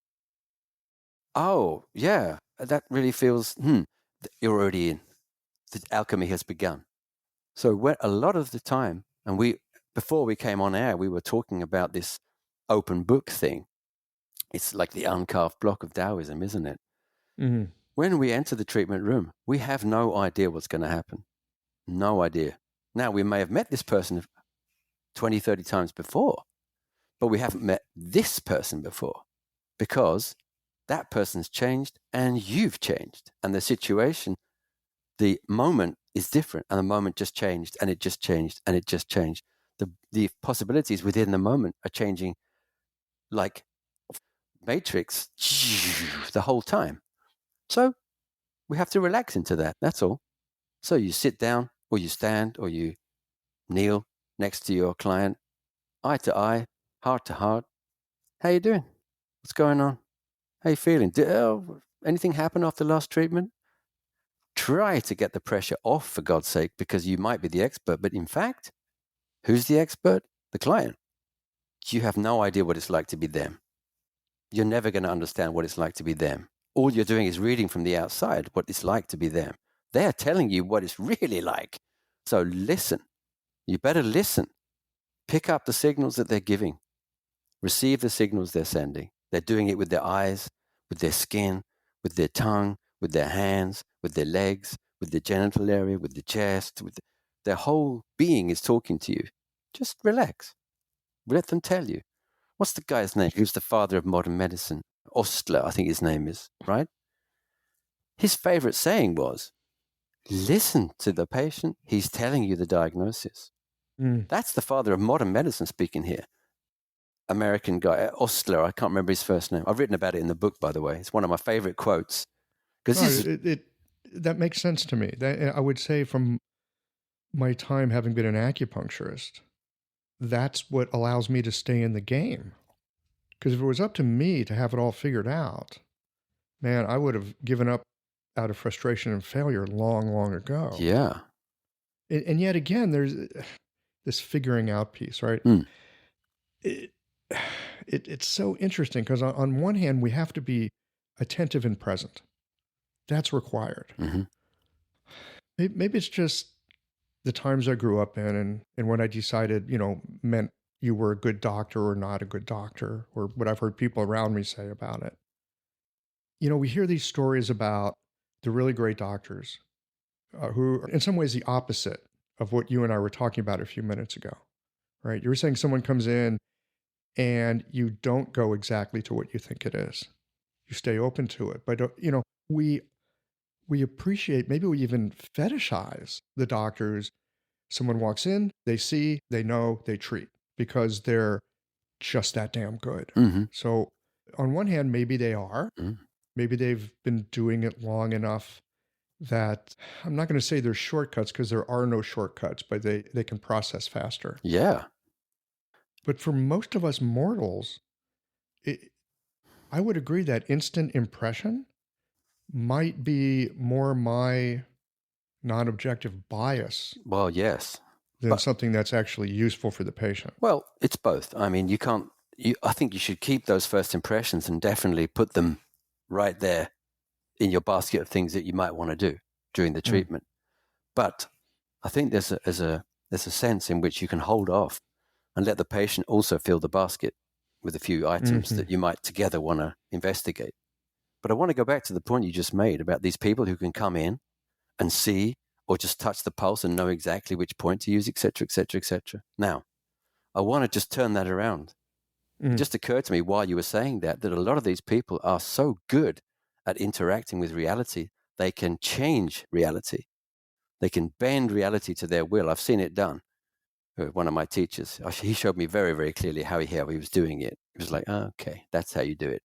Oh, yeah, that really feels, you're already in. The alchemy has begun. So a lot of the time, and before we came on air, we were talking about this open book thing. It's like the uncarved block of Taoism, isn't it? When we enter the treatment room, we have no idea what's going to happen. No idea. Now, we may have met this person 20, 30 times before, but we haven't met this person before because that person's changed and you've changed. And the situation, the moment is different, and the moment just changed, and it just changed, and it just changed. The possibilities within the moment are changing like matrix the whole time. So we have to relax into that. That's all. So you sit down, or you stand, or you kneel next to your client, eye to eye, heart to heart. How you doing? What's going on? How you feeling? Anything happen after last treatment? Try to get the pressure off, for God's sake, because you might be the expert. But in fact, who's the expert? The client. You have no idea what it's like to be them. You're never going to understand what it's like to be them. All you're doing is reading from the outside what it's like to be them. They are telling you what it's really like. So listen. You better listen. Pick up the signals that they're giving. Receive the signals they're sending. They're doing it with their eyes, with their skin, with their tongue, with their hands, with their legs, with the genital area, with the chest. Their whole being is talking to you. Just relax. Let them tell you. What's the guy's name? Who's the father of modern medicine? Ostler, I think his name is, right? His favorite saying was, listen to the patient. He's telling you the diagnosis. That's the father of modern medicine speaking here. American guy, Ostler, I can't remember his first name. I've written about it in the book, by the way. It's one of my favorite quotes. That makes sense to me. I would say from my time having been an acupuncturist, that's what allows me to stay in the game. Because if it was up to me to have it all figured out, man, I would have given up out of frustration and failure long, long ago. Yeah. And yet again, there's this figuring out piece, right? It's so interesting because on one hand, we have to be attentive and present. That's required. Mm-hmm. Maybe it's just the times I grew up in and when I decided, meant you were a good doctor or not a good doctor, or what I've heard people around me say about it. We hear these stories about the really great doctors who are in some ways the opposite of what you and I were talking about a few minutes ago, right? You were saying someone comes in and you don't go exactly to what you think it is. You stay open to it. But, we appreciate, maybe we even fetishize the doctors. Someone walks in, they see, they know, they treat because they're just that damn good. Mm-hmm. So on one hand, maybe they are. Mm-hmm. Maybe they've been doing it long enough that I'm not going to say there's shortcuts because there are no shortcuts, but they can process faster. Yeah. But for most of us mortals, I would agree that instant impression might be more my non-objective bias. Well, yes. Than something that's actually useful for the patient. Well, it's both. I mean, I think you should keep those first impressions and definitely put them right there in your basket of things that you might want to do during the treatment. But I think there's a sense in which you can hold off and let the patient also fill the basket with a few items that you might together want to investigate. But I want to go back to the point you just made about these people who can come in and see or just touch the pulse and know exactly which point to use, et cetera, et cetera, et cetera. Now, I want to just turn that around. It just occurred to me while you were saying that a lot of these people are so good at interacting with reality, they can change reality. They can bend reality to their will. I've seen it done. One of my teachers, he showed me very, very clearly how he was doing it. It was like, oh, okay, that's how you do it.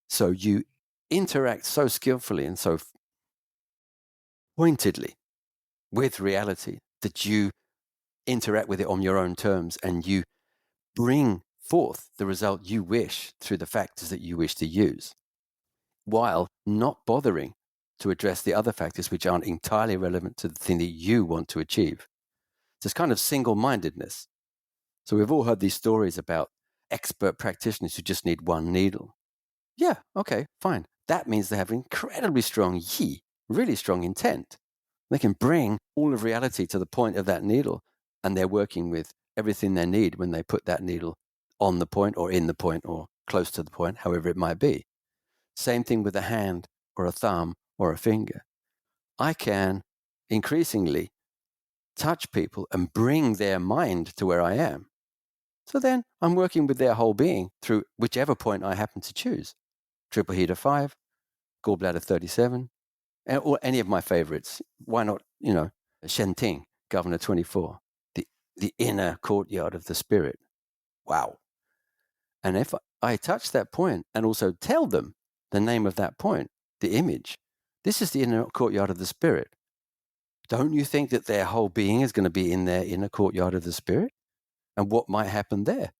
So you interact so skillfully and so pointedly with reality that you interact with it on your own terms and you bring forth the result you wish through the factors that you wish to use, while not bothering to address the other factors which aren't entirely relevant to the thing that you want to achieve. So it's kind of single-mindedness. So we've all heard these stories about expert practitioners who just need one needle. Yeah, okay, fine. That means they have incredibly strong yi, really strong intent. They can bring all of reality to the point of that needle, and they're working with everything they need when they put that needle on the point or in the point or close to the point, however it might be. Same thing with a hand or a thumb or a finger. I can increasingly touch people and bring their mind to where I am. So then I'm working with their whole being through whichever point I happen to choose. Triple heater 5, gallbladder 37, or any of my favorites. Why not, Shenting, Governor 24, the inner courtyard of the spirit. Wow. And if I touch that point and also tell them the name of that point, the image, this is the inner courtyard of the spirit. Don't you think that their whole being is going to be in their inner courtyard of the spirit? And what might happen there?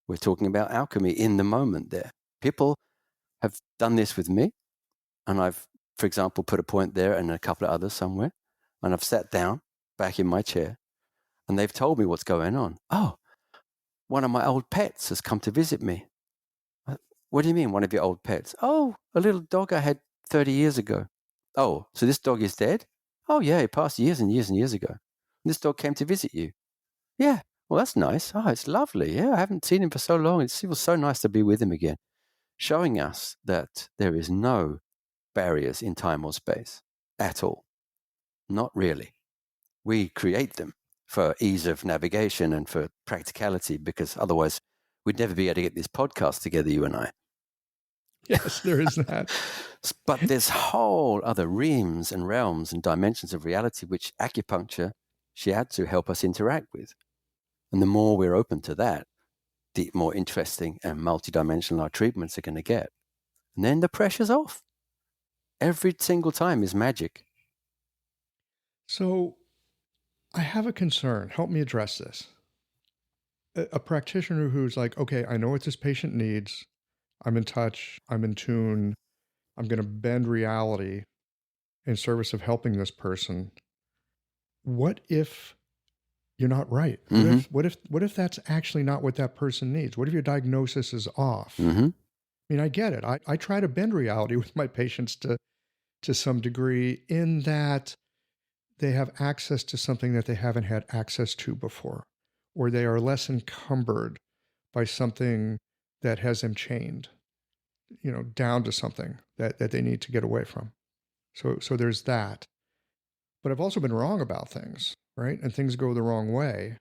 We're talking about alchemy in the moment there. People have done this with me. And I've, for example, put a point there and a couple of others somewhere. And I've sat down back in my chair and they've told me what's going on. Oh, one of my old pets has come to visit me. What do you mean, one of your old pets? Oh, a little dog I had 30 years ago. Oh, so this dog is dead? Oh, yeah, it passed years and years and years ago. This dog came to visit you. Yeah, well, that's nice. Oh, it's lovely. Yeah, I haven't seen him for so long. It was so nice to be with him again. Showing us that there is no barriers in time or space at all. Not really. We create them for ease of navigation and for practicality, because otherwise we'd never be able to get this podcast together, you and I. Yes, there is that. But there's whole other realms and dimensions of reality which acupuncture, shiatsu help us interact with. And the more we're open to that, the more interesting and multidimensional our treatments are going to get. And then the pressure's off. Every single time is magic. So I have a concern. Help me address this. A practitioner who's like, okay, I know what this patient needs. I'm in touch. I'm in tune. I'm going to bend reality in service of helping this person. What if you're not right? What if that's actually not what that person needs? What if your diagnosis is off? Mm-hmm. I mean, I get it. I try to bend reality with my patients to some degree, in that they have access to something that they haven't had access to before, or they are less encumbered by something that has them chained, down to something that they need to get away from. So there's that. But I've also been wrong about things, right? And things go the wrong way.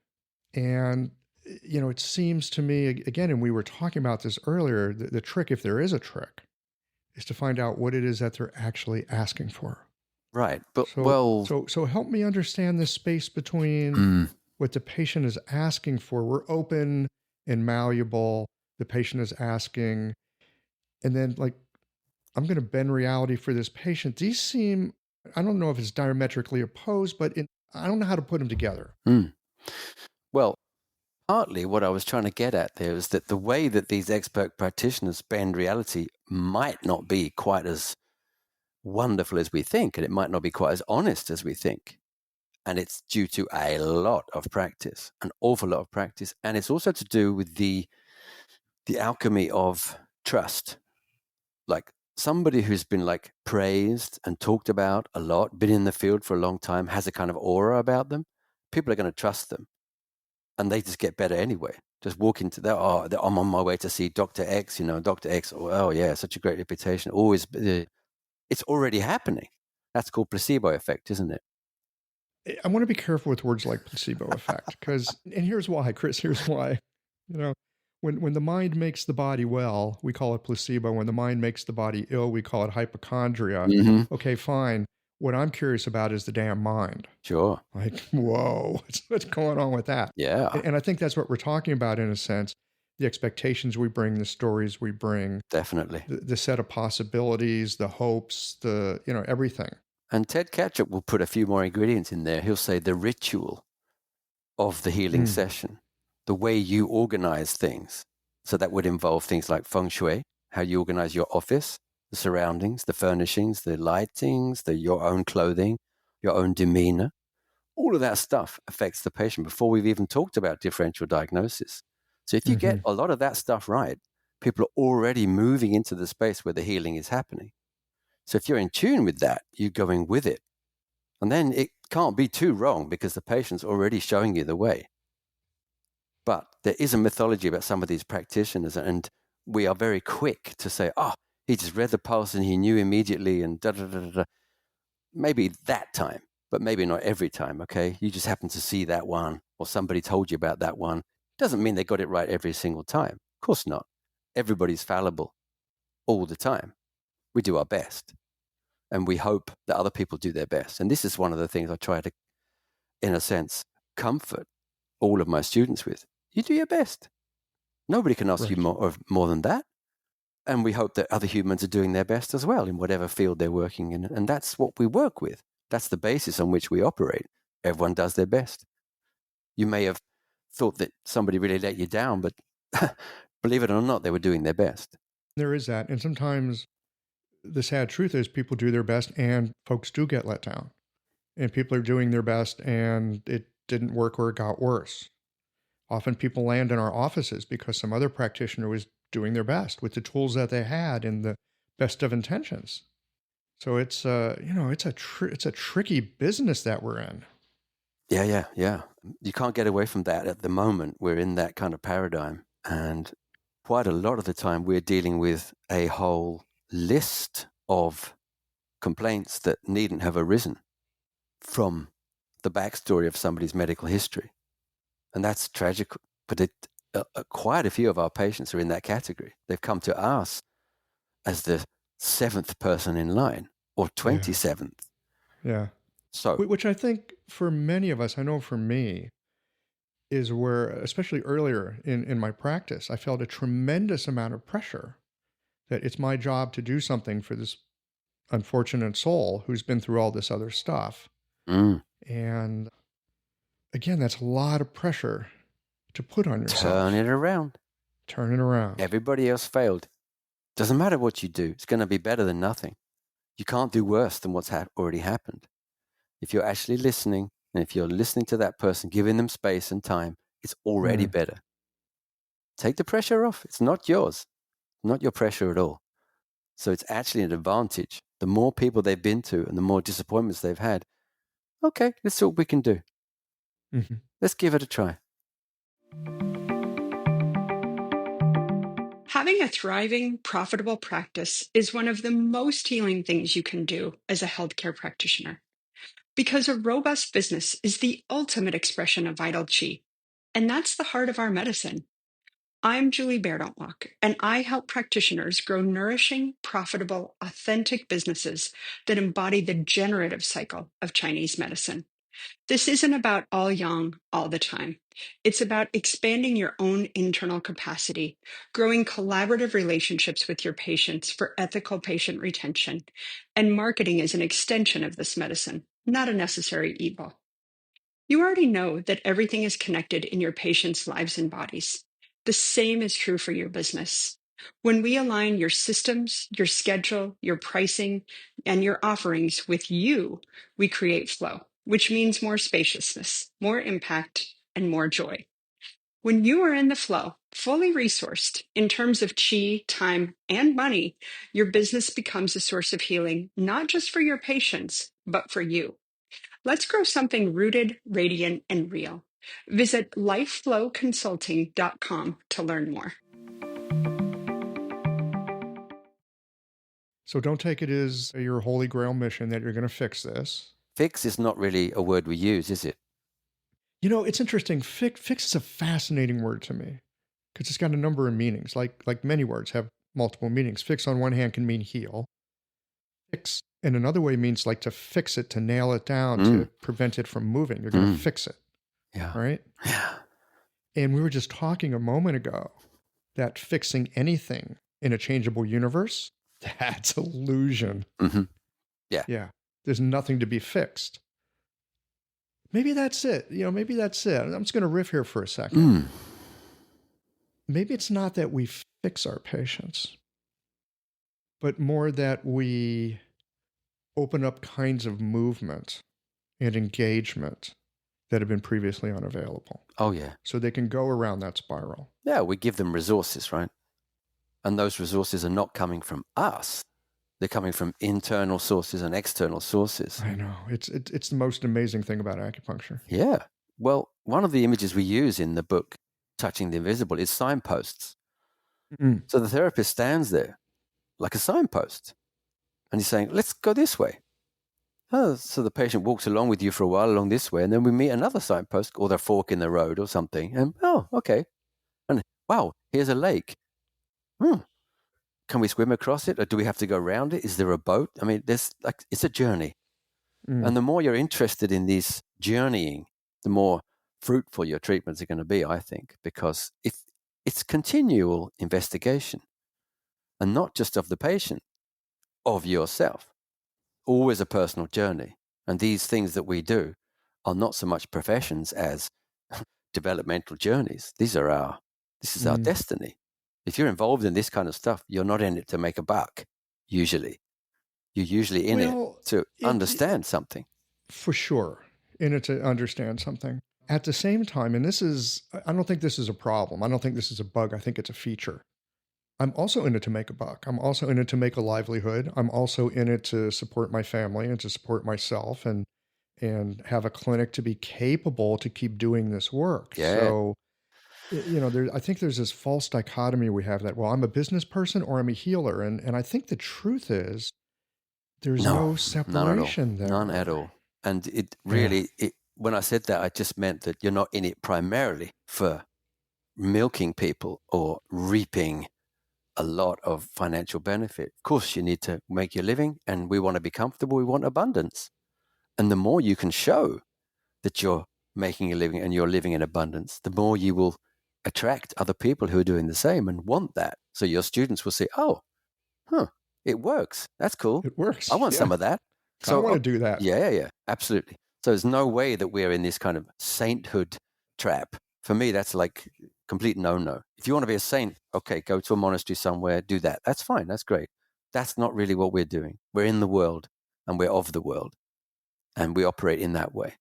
And, it seems to me, again, and we were talking about this earlier, the trick, if there is a trick, is to find out what it is that they're actually asking for. Right. But so help me understand this space between what the patient is asking for. We're open and malleable. The patient is asking, and then I'm going to bend reality for this patient. These seem, I don't know if it's diametrically opposed, but I don't know how to put them together. Well, partly what I was trying to get at there is that the way that these expert practitioners bend reality might not be quite as wonderful as we think, and it might not be quite as honest as we think. And it's due to a lot of practice, an awful lot of practice. And it's also to do with the alchemy of trust. Like somebody who's been praised and talked about a lot, been in the field for a long time, has a kind of aura about them. People are going to trust them. And they just get better anyway. Just walk into that. Oh, I'm on my way to see Dr. X, Dr. X. Oh, yeah, such a great reputation. Always, it's already happening. That's called placebo effect, isn't it? I want to be careful with words like placebo effect, and here's why, Chris, here's why. When the mind makes the body well, we call it placebo. When the mind makes the body ill, we call it hypochondria. Mm-hmm. Okay, fine. What I'm curious about is the damn mind. Sure. Whoa, what's going on with that? Yeah. And I think that's what we're talking about, in a sense. The expectations we bring, the stories we bring. Definitely. The set of possibilities, the hopes, everything. And Ted Catchup will put a few more ingredients in there. He'll say the ritual of the healing session, the way you organize things. So that would involve things like feng shui, how you organize your office, the surroundings, the furnishings, the lightings, your own clothing, your own demeanor. All of that stuff affects the patient before we've even talked about differential diagnosis. So if you get a lot of that stuff right, people are already moving into the space where the healing is happening. So if you're in tune with that, you're going with it. And then it can't be too wrong because the patient's already showing you the way. But there is a mythology about some of these practitioners, and we are very quick to say, he just read the pulse and he knew immediately and da-da-da-da-da. Maybe that time. but maybe not every time, okay? You just happen to see that one, or somebody told you about that one. Doesn't mean they got it right every single time. Of course not. Everybody's fallible all the time. We do our best, and we hope that other people do their best. And this is one of the things I try to, in a sense, comfort all of my students with. You do your best. Nobody can ask you more than that. And we hope that other humans are doing their best as well in whatever field they're working in. And that's what we work with. That's the basis on which we operate. Everyone does their best. You may have thought that somebody really let you down, but believe it or not, they were doing their best. There is that. And sometimes the sad truth is people do their best and folks do get let down. And people are doing their best and it didn't work or it got worse. Often people land in our offices because some other practitioner was doing their best with the tools that they had and the best of intentions. So it's it's a tricky business that we're in. Yeah. You can't get away from that at the moment. We're in that kind of paradigm. And quite a lot of the time we're dealing with a whole list of complaints that needn't have arisen from the backstory of somebody's medical history. And that's tragic, but quite a few of our patients are in that category. They've come to us as the 7th person in line or 27th. Yeah. So, which I think for many of us, I know for me, is where, especially earlier in my practice, I felt a tremendous amount of pressure that it's my job to do something for this unfortunate soul who's been through all this other stuff. And again, that's a lot of pressure to put on yourself. Turn it around. Everybody else failed. Doesn't matter what you do. It's going to be better than nothing. You can't do worse than what's already happened. If you're actually listening, and if you're listening to that person, giving them space and time, it's already better. Take the pressure off. It's not yours. Not your pressure at all. So it's actually an advantage. The more people they've been to and the more disappointments they've had, okay, let's see what we can do. Mm-hmm. Let's give it a try. Having a thriving, profitable practice is one of the most healing things you can do as a healthcare practitioner. Because a robust business is the ultimate expression of vital chi. And that's the heart of our medicine. I'm Julie Bairdontlock, and I help practitioners grow nourishing, profitable, authentic businesses that embody the generative cycle of Chinese medicine. This isn't about all yang all the time. It's about expanding your own internal capacity, growing collaborative relationships with your patients for ethical patient retention, and marketing as an extension of this medicine, not a necessary evil. You already know that everything is connected in your patients' lives and bodies. The same is true for your business. When we align your systems, your schedule, your pricing, and your offerings with you, we create flow, which means more spaciousness, more impact, and more joy. When you are in the flow, fully resourced in terms of chi, time, and money, your business becomes a source of healing, not just for your patients, but for you. Let's grow something rooted, radiant, and real. Visit lifeflowconsulting.com to learn more. So don't take it as your holy grail mission that you're going to fix this. Fix is not really a word we use, is it? You know, it's interesting. Fix is a fascinating word to me because it's got a number of meanings. Like many words have multiple meanings. Fix on one hand can mean heal. Fix in another way means like to fix it, to nail it down, to prevent it from moving. You're going to fix it. Yeah. Right? Yeah. And we were just talking a moment ago that fixing anything in a changeable universe, that's illusion. Mm-hmm. Yeah. Yeah. There's nothing to be fixed. Maybe that's it. Maybe that's it. I'm just going to riff here for a second. Maybe it's not that we fix our patients, but more that we open up kinds of movement and engagement that have been previously unavailable. Oh, yeah. So they can go around that spiral. Yeah, we give them resources, right? And those resources are not coming from us. They're coming from internal sources and external sources. I know. It's the most amazing thing about acupuncture. Yeah. Well, one of the images we use in the book, Touching the Invisible, is signposts. So the therapist stands there like a signpost. And he's saying, let's go this way. Oh, so the patient walks along with you for a while along this way, and then we meet another signpost or the fork in the road or something. And oh, okay. And wow, here's a lake. Can we swim across it, or do we have to go around it? Is there a boat? I mean, it's a journey. And the more you're interested in this journeying, the more fruitful your treatments are going to be, I think, because it's continual investigation, and not just of the patient, of yourself. Always a personal journey. And these things that we do are not so much professions as developmental journeys. This is our destiny. If you're involved in this kind of stuff, you're not in it to make a buck, usually. You're usually in it to understand something. For sure. In it to understand something. At the same time, and I don't think this is a problem. I don't think this is a bug. I think it's a feature. I'm also in it to make a buck. I'm also in it to make a livelihood. I'm also in it to support my family and to support myself and have a clinic to be capable to keep doing this work. Yeah. So, I think there's this false dichotomy we have that, well, I'm a business person or I'm a healer. And I think the truth is there's no separation there. None at all. And it really, when I said that, I just meant that you're not in it primarily for milking people or reaping a lot of financial benefit. Of course, you need to make your living, and we want to be comfortable. We want abundance. And the more you can show that you're making a living and you're living in abundance, the more you will attract other people who are doing the same and want that. So your students will say, it works. That's cool. It works. I want some of that. So I want to do that. Yeah, absolutely. So there's no way that we're in this kind of sainthood trap. For me, that's like complete no-no. If you want to be a saint, okay, go to a monastery somewhere, do that. That's fine. That's great. That's not really what we're doing. We're in the world and we're of the world, and we operate in that way.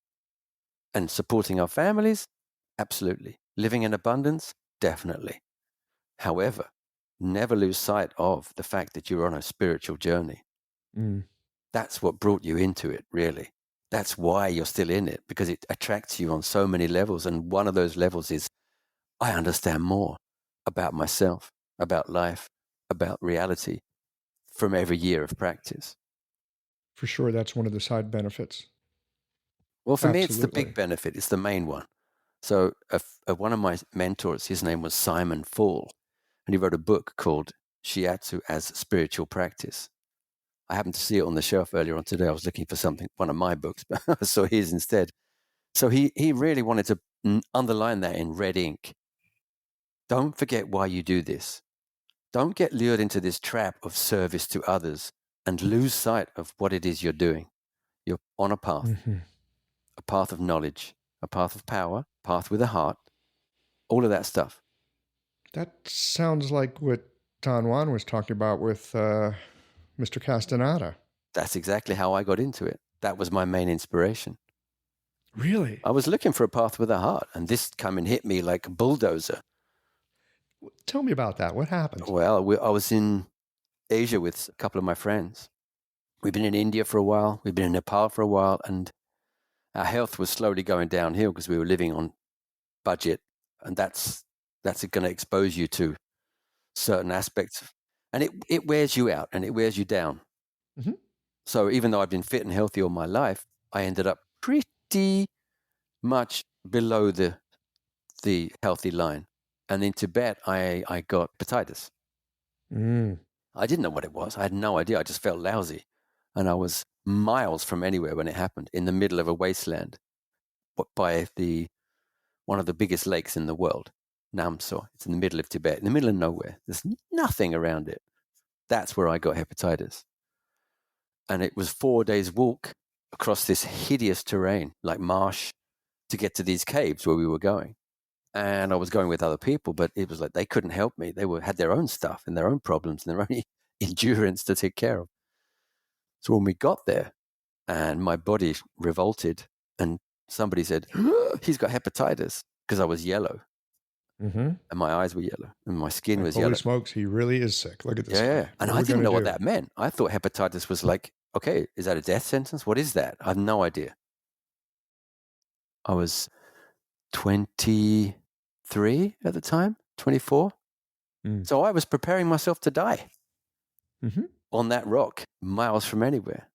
And supporting our families, absolutely. Living in abundance, definitely. However, never lose sight of the fact that you're on a spiritual journey. That's what brought you into it, really. That's why you're still in it, because it attracts you on so many levels. And one of those levels is, I understand more about myself, about life, about reality from every year of practice. For sure, that's one of the side benefits. Well, for me, it's the big benefit. It's the main one. So one of my mentors, his name was Simon Fall, and he wrote a book called Shiatsu as Spiritual Practice. I happened to see it on the shelf earlier on today. I was looking for one of my books, but I saw his instead. So he really wanted to underline that in red ink. Don't forget why you do this. Don't get lured into this trap of service to others and lose sight of what it is you're doing. You're on a path, a path of knowledge, a path of power, path with a heart, all of that stuff. That sounds like what Don Juan was talking about with Mr. Castaneda. That's exactly how I got into it. That was my main inspiration. Really? I was looking for a path with a heart, and this come and hit me like a bulldozer. Tell me about that. What happened? Well, I was in Asia with a couple of my friends. We've been in India for a while. We've been in Nepal for a while, and our health was slowly going downhill because we were living on budget, and that's going to expose you to certain aspects, and it wears you out and it wears you down. So even though I've been fit and healthy all my life, I ended up pretty much below the healthy line. And in Tibet, I got hepatitis. I didn't know what it was. I had no idea. I just felt lousy. And I was miles from anywhere when it happened, in the middle of a wasteland by one of the biggest lakes in the world, Namso. It's in the middle of Tibet, in the middle of nowhere. There's nothing around it. That's where I got hepatitis. And it was 4 days walk across this hideous terrain, like marsh, to get to these caves where we were going. And I was going with other people, but it was like they couldn't help me. They had their own stuff and their own problems and their own endurance to take care of. So when we got there, and my body revolted, and somebody said, he's got hepatitis, because I was yellow. And my eyes were yellow, and my skin was yellow. Holy smokes, he really is sick. Look at this. Yeah, and I didn't know what that meant. I thought hepatitis was like, okay, is that a death sentence? What is that? I have no idea. I was 23 at the time, 24. So I was preparing myself to die on that rock, miles from anywhere.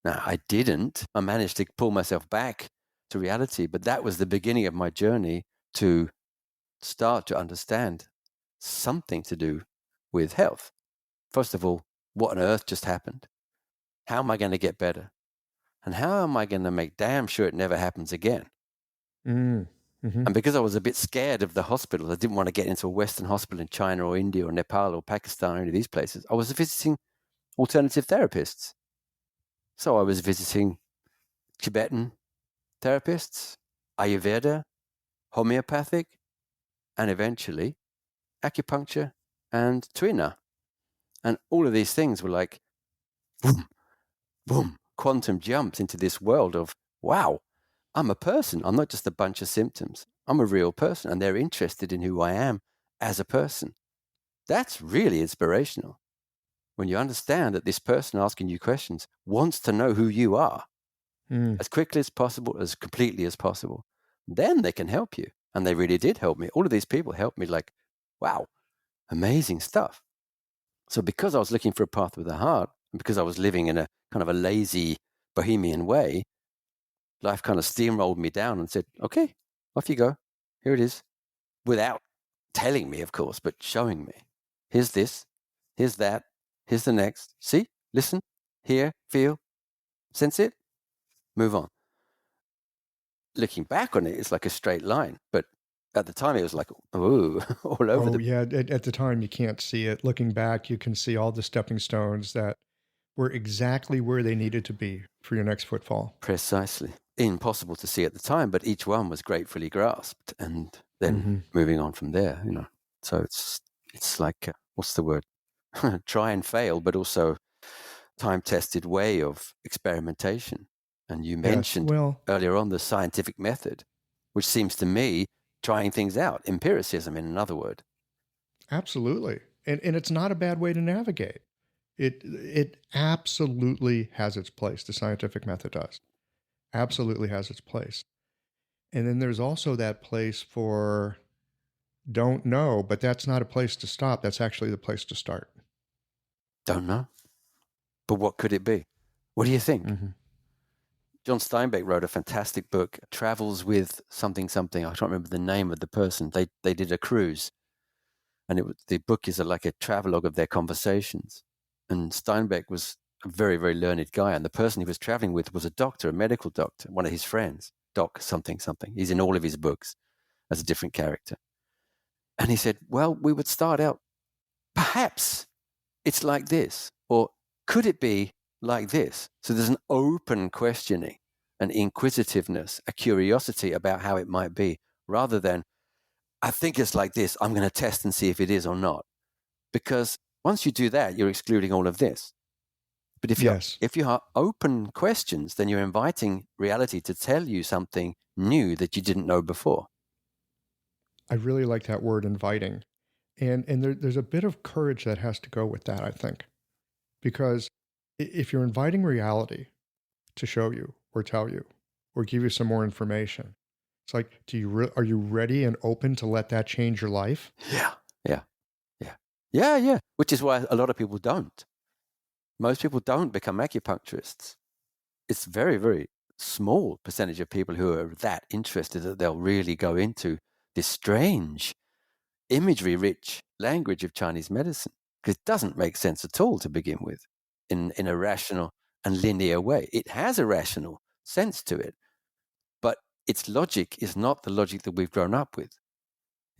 Now, I didn't. I managed to pull myself back to reality, but that was the beginning of my journey to start to understand something to do with health. First of all, what on earth just happened? How am I going to get better? And how am I going to make damn sure it never happens again? Mm-hmm. And because I was a bit scared of the hospital, I didn't want to get into a Western hospital in China or India or Nepal or Pakistan or any of these places. I was visiting alternative therapists. So I was visiting Tibetan therapists, Ayurveda, homeopathic, and eventually acupuncture and tuina. And all of these things were like, boom, boom, quantum jumps into this world of, wow, I'm a person. I'm not just a bunch of symptoms. I'm a real person, and they're interested in who I am as a person. That's really inspirational. When you understand that this person asking you questions wants to know who you are as quickly as possible, as completely as possible, then they can help you. And they really did help me. All of these people helped me like, wow, amazing stuff. So because I was looking for a path with the heart, and because I was living in a kind of a lazy bohemian way, life kind of steamrolled me down and said, okay, off you go. Here it is. Without telling me, of course, but showing me. Here's this. Here's that. Here's the next. See, listen, hear, feel, sense it, move on. Looking back on it, it's like a straight line. But at the time, it was like, ooh, all over the... Yeah, at the time, you can't see it. Looking back, you can see all the stepping stones that were exactly where they needed to be for your next footfall. Precisely. Impossible to see at the time, but each one was gratefully grasped. And then moving on from there, you know. So it's like, what's the word? Try and fail, but also time-tested way of experimentation. And you mentioned earlier on the scientific method, which seems to me trying things out, empiricism in another word. Absolutely. And it's not a bad way to navigate. It absolutely has its place. The scientific method does. Absolutely has its place. And then there's also that place for don't know, but that's not a place to stop. That's actually the place to start. Don't know. But what could it be? What do you think? John Steinbeck wrote a fantastic book, Travels with something. I can't remember the name of the person. They did a cruise. And the book is like a travelogue of their conversations. And Steinbeck was a very, very learned guy. And the person he was traveling with was a doctor, a medical doctor, one of his friends, Doc something. He's in all of his books as a different character. And he said, well, we would start out, perhaps it's like this, or could it be like this? So there's an open questioning, an inquisitiveness, a curiosity about how it might be, rather than, I think it's like this, I'm going to test and see if it is or not. Because once you do that, you're excluding all of this. But if you have open questions, then you're inviting reality to tell you something new that you didn't know before. I really like that word, inviting. And there's a bit of courage that has to go with that, I think. Because if you're inviting reality to show you or tell you or give you some more information, it's like, are you ready and open to let that change your life? Yeah. Which is why a lot of people don't. Most people don't become acupuncturists. It's very, very small percentage of people who are that interested that they'll really go into this strange, imagery-rich language of Chinese medicine, because it doesn't make sense at all to begin with in a rational and linear way. It has a rational sense to it, but its logic is not the logic that we've grown up with.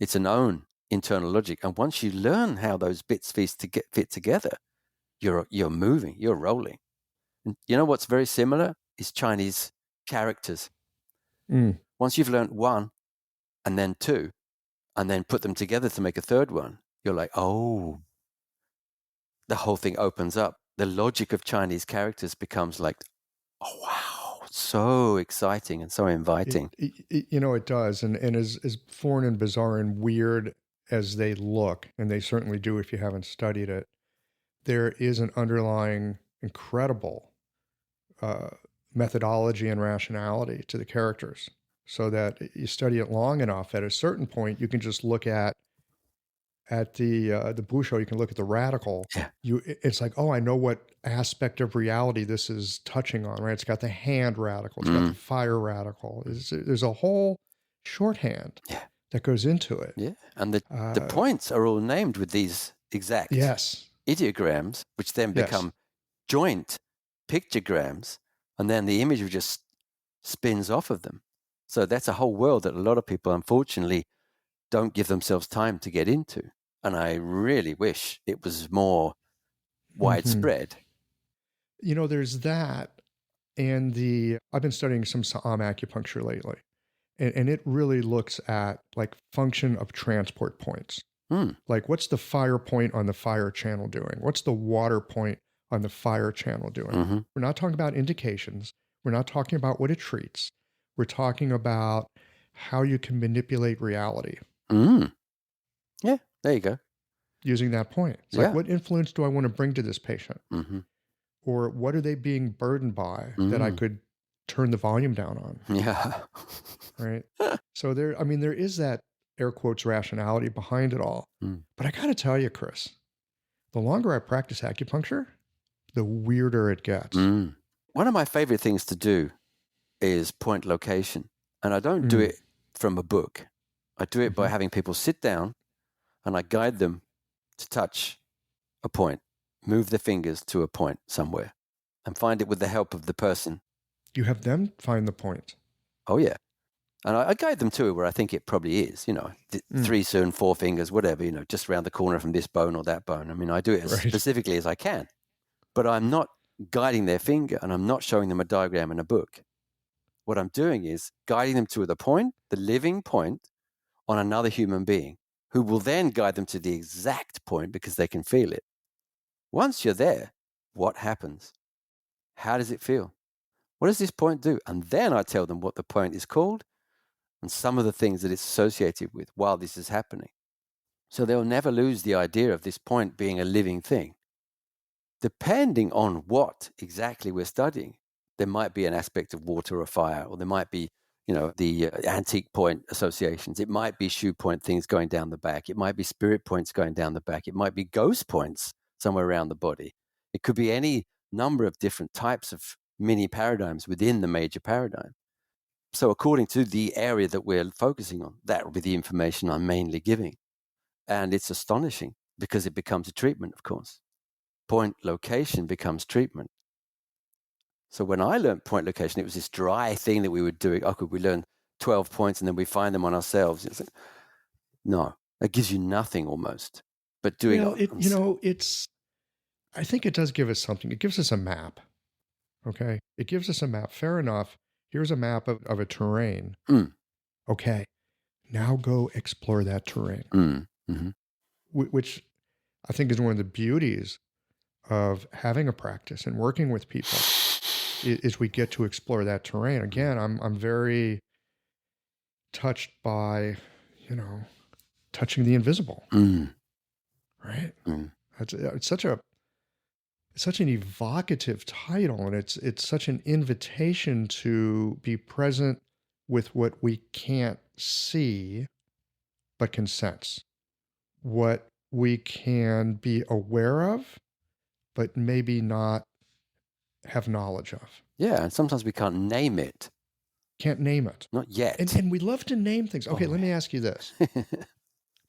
It's an own internal logic. And once you learn how those bits fit together, you're moving, you're rolling. And you know what's very similar is Chinese characters. Once you've learned one and then two, and then put them together to make a third one, you're like, oh, the whole thing opens up. The logic of Chinese characters becomes like, oh, wow, so exciting and so inviting. It does. And as foreign and bizarre and weird as they look, and they certainly do if you haven't studied it, there is an underlying incredible methodology and rationality to the characters, so that you study it long enough, at a certain point, you can just look at at the Busho, you can look at the radical. Yeah. It's like, oh, I know what aspect of reality this is touching on, right? It's got the hand radical, it's got the fire radical. There's a whole shorthand that goes into it. Yeah. And the points are all named with these exact ideograms, which then become joint pictograms, and then the image just spins off of them. So that's a whole world that a lot of people, unfortunately, don't give themselves time to get into. And I really wish it was more widespread. You know, there's that. And I've been studying some Sa'am acupuncture lately. And it really looks at like function of transport points. Like, what's the fire point on the fire channel doing? What's the water point on the fire channel doing? We're not talking about indications. We're not talking about what it treats. We're talking about how you can manipulate reality. Yeah, there you go. Using that point. It's like, what influence do I want to bring to this patient? Or what are they being burdened by that I could turn the volume down on? Yeah. Right? So there is that air quotes rationality behind it all. But I got to tell you, Chris, the longer I practice acupuncture, the weirder it gets. One of my favorite things to do is point location. And I don't do it from a book. I do it by having people sit down and I guide them to touch a point, move their fingers to a point somewhere and find it with the help of the person. You have them find the point. Oh, yeah. And I guide them to it where I think it probably is, 3 certain 4 fingers, whatever, just around the corner from this bone or that bone. I mean, I do it as specifically as I can, but I'm not guiding their finger and I'm not showing them a diagram in a book. What I'm doing is guiding them to the point, the living point on another human being who will then guide them to the exact point because they can feel it. Once you're there, what happens? How does it feel? What does this point do? And then I tell them what the point is called and some of the things that it's associated with while this is happening. So they'll never lose the idea of this point being a living thing. Depending on what exactly we're studying, there might be an aspect of water or fire, or there might be, the antique point associations. It might be shoe point things going down the back. It might be spirit points going down the back. It might be ghost points somewhere around the body. It could be any number of different types of mini paradigms within the major paradigm. So according to the area that we're focusing on, that will be the information I'm mainly giving. And it's astonishing because it becomes a treatment, of course. Point location becomes treatment. So when I learned point location, it was this dry thing that we were doing. Oh, could we learn 12 points and then we find them on ourselves? It's like, no, that gives you nothing almost. But doing I think it does give us something. It gives us a map. Okay. It gives us a map. Fair enough. Here's a map of a terrain. Okay. Now go explore that terrain. Which I think is one of the beauties of having a practice and working with people is we get to explore that terrain. Again, I'm very touched by, touching the invisible. Right? It's such an evocative title, and it's such an invitation to be present with what we can't see but can sense, what we can be aware of but maybe not have knowledge of. Yeah, and sometimes we can't name it. Can't name it. Not yet. And we love to name things. Okay, let me ask you this.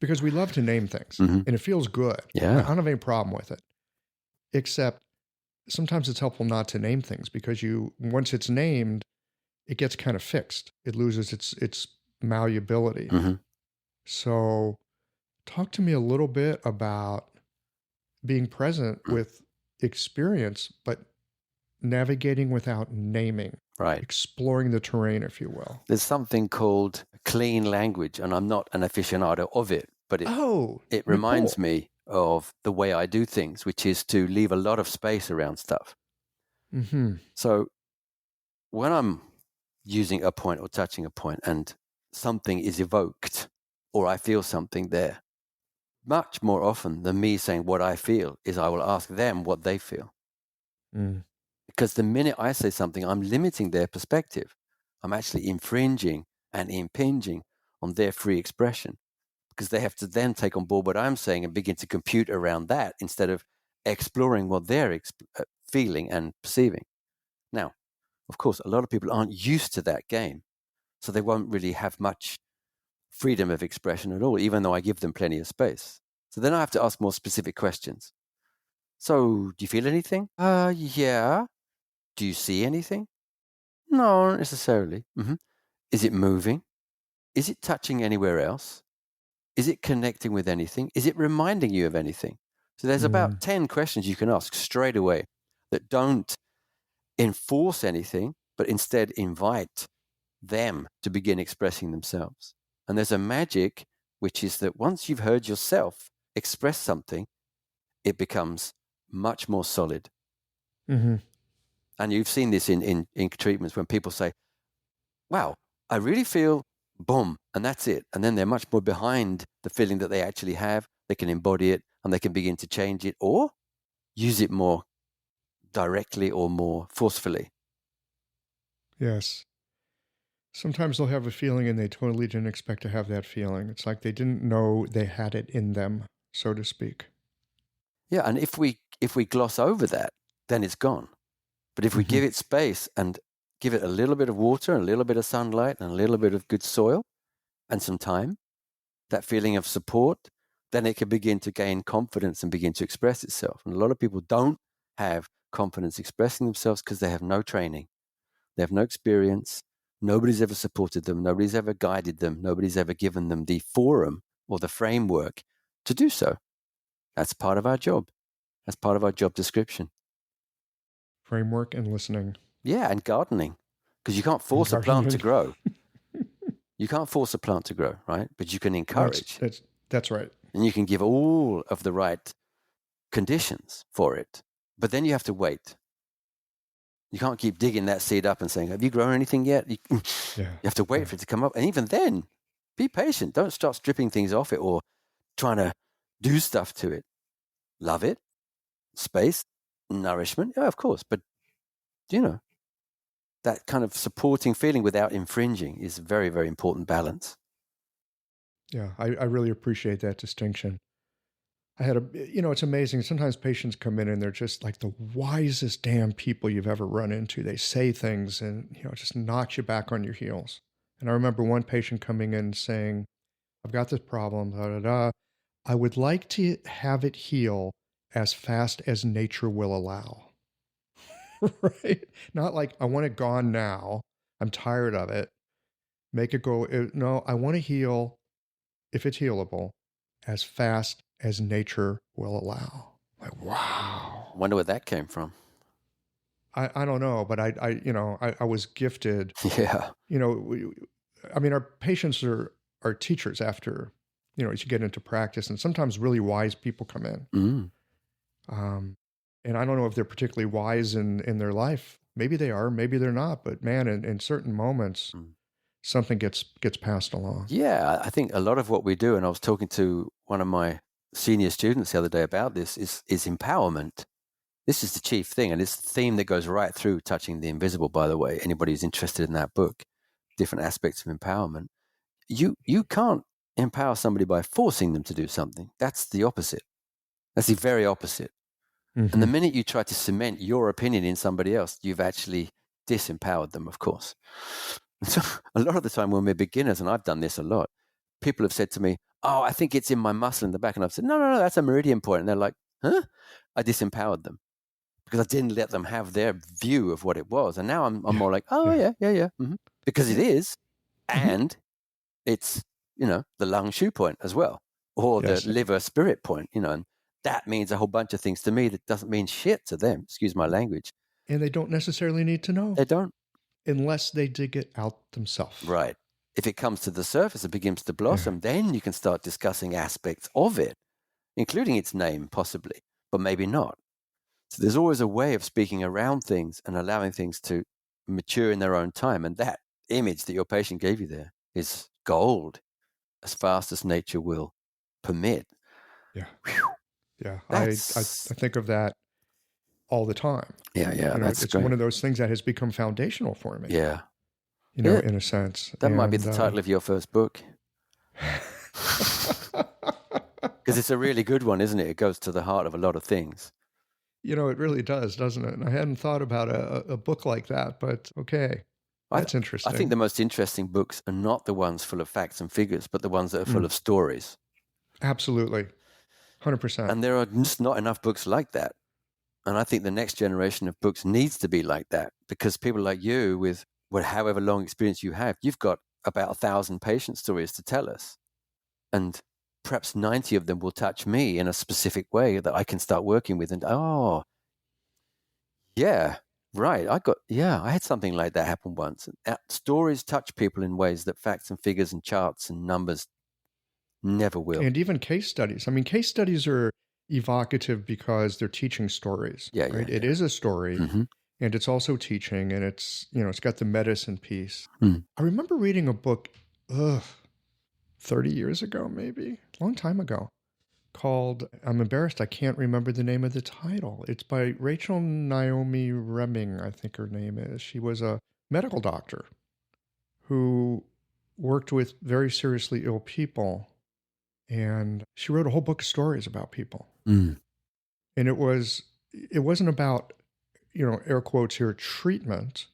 Because we love to name things, and it feels good. Yeah. I don't have any problem with it. Except sometimes it's helpful not to name things because once it's named, it gets kind of fixed. It loses its malleability. So talk to me a little bit about being present with experience, but navigating without naming. Right. Exploring the terrain, if you will. There's something called clean language, and I'm not an aficionado of it, but it reminds me of the way I do things, which is to leave a lot of space around stuff. So when I'm using a point or touching a point and something is evoked or I feel something there, much more often than me saying what I feel is I will ask them what they feel. Because the minute I say something, I'm limiting their perspective. I'm actually infringing and impinging on their free expression. because they have to then take on board what I'm saying and begin to compute around that instead of exploring what they're feeling and perceiving. Now, of course, a lot of people aren't used to that game, so they won't really have much freedom of expression at all, even though I give them plenty of space. So then I have to ask more specific questions. So, do you feel anything? Yeah. Do you see anything? No, not necessarily. Is it moving? Is it touching anywhere else? Is it connecting with anything? Is it reminding you of anything? So there's about 10 questions you can ask straight away that don't enforce anything, but instead invite them to begin expressing themselves. And there's a magic, which is that once you've heard yourself express something, it becomes much more solid. Mm-hmm. And you've seen this in treatments when people say, wow, I really feel boom, and that's it. And then they're much more behind the feeling that they actually have. They can embody it and they can begin to change it or use it more directly or more forcefully. Yes. Sometimes they'll have a feeling and they totally didn't expect to have that feeling. It's like they didn't know they had it in them, so to speak. Yeah, and if we gloss over that, then it's gone. But if we give it space and give it a little bit of water, and a little bit of sunlight, and a little bit of good soil, and some time, that feeling of support, then it can begin to gain confidence and begin to express itself. And a lot of people don't have confidence expressing themselves because they have no training. They have no experience. Nobody's ever supported them. Nobody's ever guided them. Nobody's ever given them the forum or the framework to do so. That's part of our job. That's part of our job description. Framework and listening. Yeah, and gardening. Because you can't force a plant to grow. You can't force a plant to grow, right? But you can encourage. That's right. And you can give all of the right conditions for it. But then you have to wait. You can't keep digging that seed up and saying, have you grown anything yet? You have to wait for it to come up. And even then, be patient. Don't start stripping things off it or trying to do stuff to it. Love it. Space, nourishment. Yeah, of course. But, that kind of supporting feeling without infringing is a very, very important balance. Yeah, I really appreciate that distinction. I had it's amazing. Sometimes patients come in and they're just like the wisest damn people you've ever run into. They say things and, it just knocks you back on your heels. And I remember one patient coming in saying, I've got this problem, da, da, da. I would like to have it heal as fast as nature will allow. Right? Not like, I want it gone now. I'm tired of it. Make it go. No, I want to heal, if it's healable, as fast as nature will allow. Like, wow. I wonder where that came from. I don't know, but I was gifted. Yeah. Our patients are teachers after, as you get into practice, and sometimes really wise people come in. And I don't know if they're particularly wise in their life. Maybe they are, maybe they're not. But man, in certain moments, something gets passed along. Yeah, I think a lot of what we do, and I was talking to one of my senior students the other day about this, is empowerment. This is the chief thing, and it's the theme that goes right through Touching the Invisible, by the way. Anybody who's interested in that book, different aspects of empowerment. You can't empower somebody by forcing them to do something. That's the opposite. That's the very opposite. And the minute you try to cement your opinion in somebody else, you've actually disempowered them, of course. So a lot of the time when we're beginners, and I've done this a lot, people have said to me, oh, I think it's in my muscle in the back. And I've said, no, that's a meridian point. And they're like, huh? I disempowered them because I didn't let them have their view of what it was. And now I'm more like, oh, yeah. Because it is. And it's, the lung shu point as well, or the liver spirit point, and that means a whole bunch of things to me that doesn't mean shit to them. Excuse my language. And they don't necessarily need to know. They don't. Unless they dig it out themselves. Right. If it comes to the surface, it begins to blossom, then you can start discussing aspects of it, including its name, possibly, but maybe not. So there's always a way of speaking around things and allowing things to mature in their own time. And that image that your patient gave you there is gold, as fast as nature will permit. Yeah. Whew. Yeah. I think of that all the time. Yeah. It's great. One of those things that has become foundational for me. Yeah. In a sense. That might be the title of your first book. Because it's a really good one, isn't it? It goes to the heart of a lot of things. It really does, doesn't it? And I hadn't thought about a book like that, but okay. That's interesting. I think the most interesting books are not the ones full of facts and figures, but the ones that are full of stories. Absolutely. 100%. And there are just not enough books like that. And I think the next generation of books needs to be like that, because people like you, with however long experience you have, you've got about 1,000 patient stories to tell us. And perhaps 90 of them will touch me in a specific way that I can start working with. And, oh, yeah, right. I had something like that happen once. Stories touch people in ways that facts and figures and charts and numbers never will. And even case studies. I mean, case studies are evocative because they're teaching stories. Yeah, right? yeah. It is a story, Mm-hmm. and it's also teaching, and it's got the medicine piece. Mm. I remember reading a book 30 years ago, maybe a long time ago, called, I'm embarrassed, I can't remember the name of the title. It's by Rachel Naomi Reming, I think her name is. She was a medical doctor who worked with very seriously ill people, and she wrote a whole book of stories about people. Mm. And it wasn't about, air quotes here, treatment.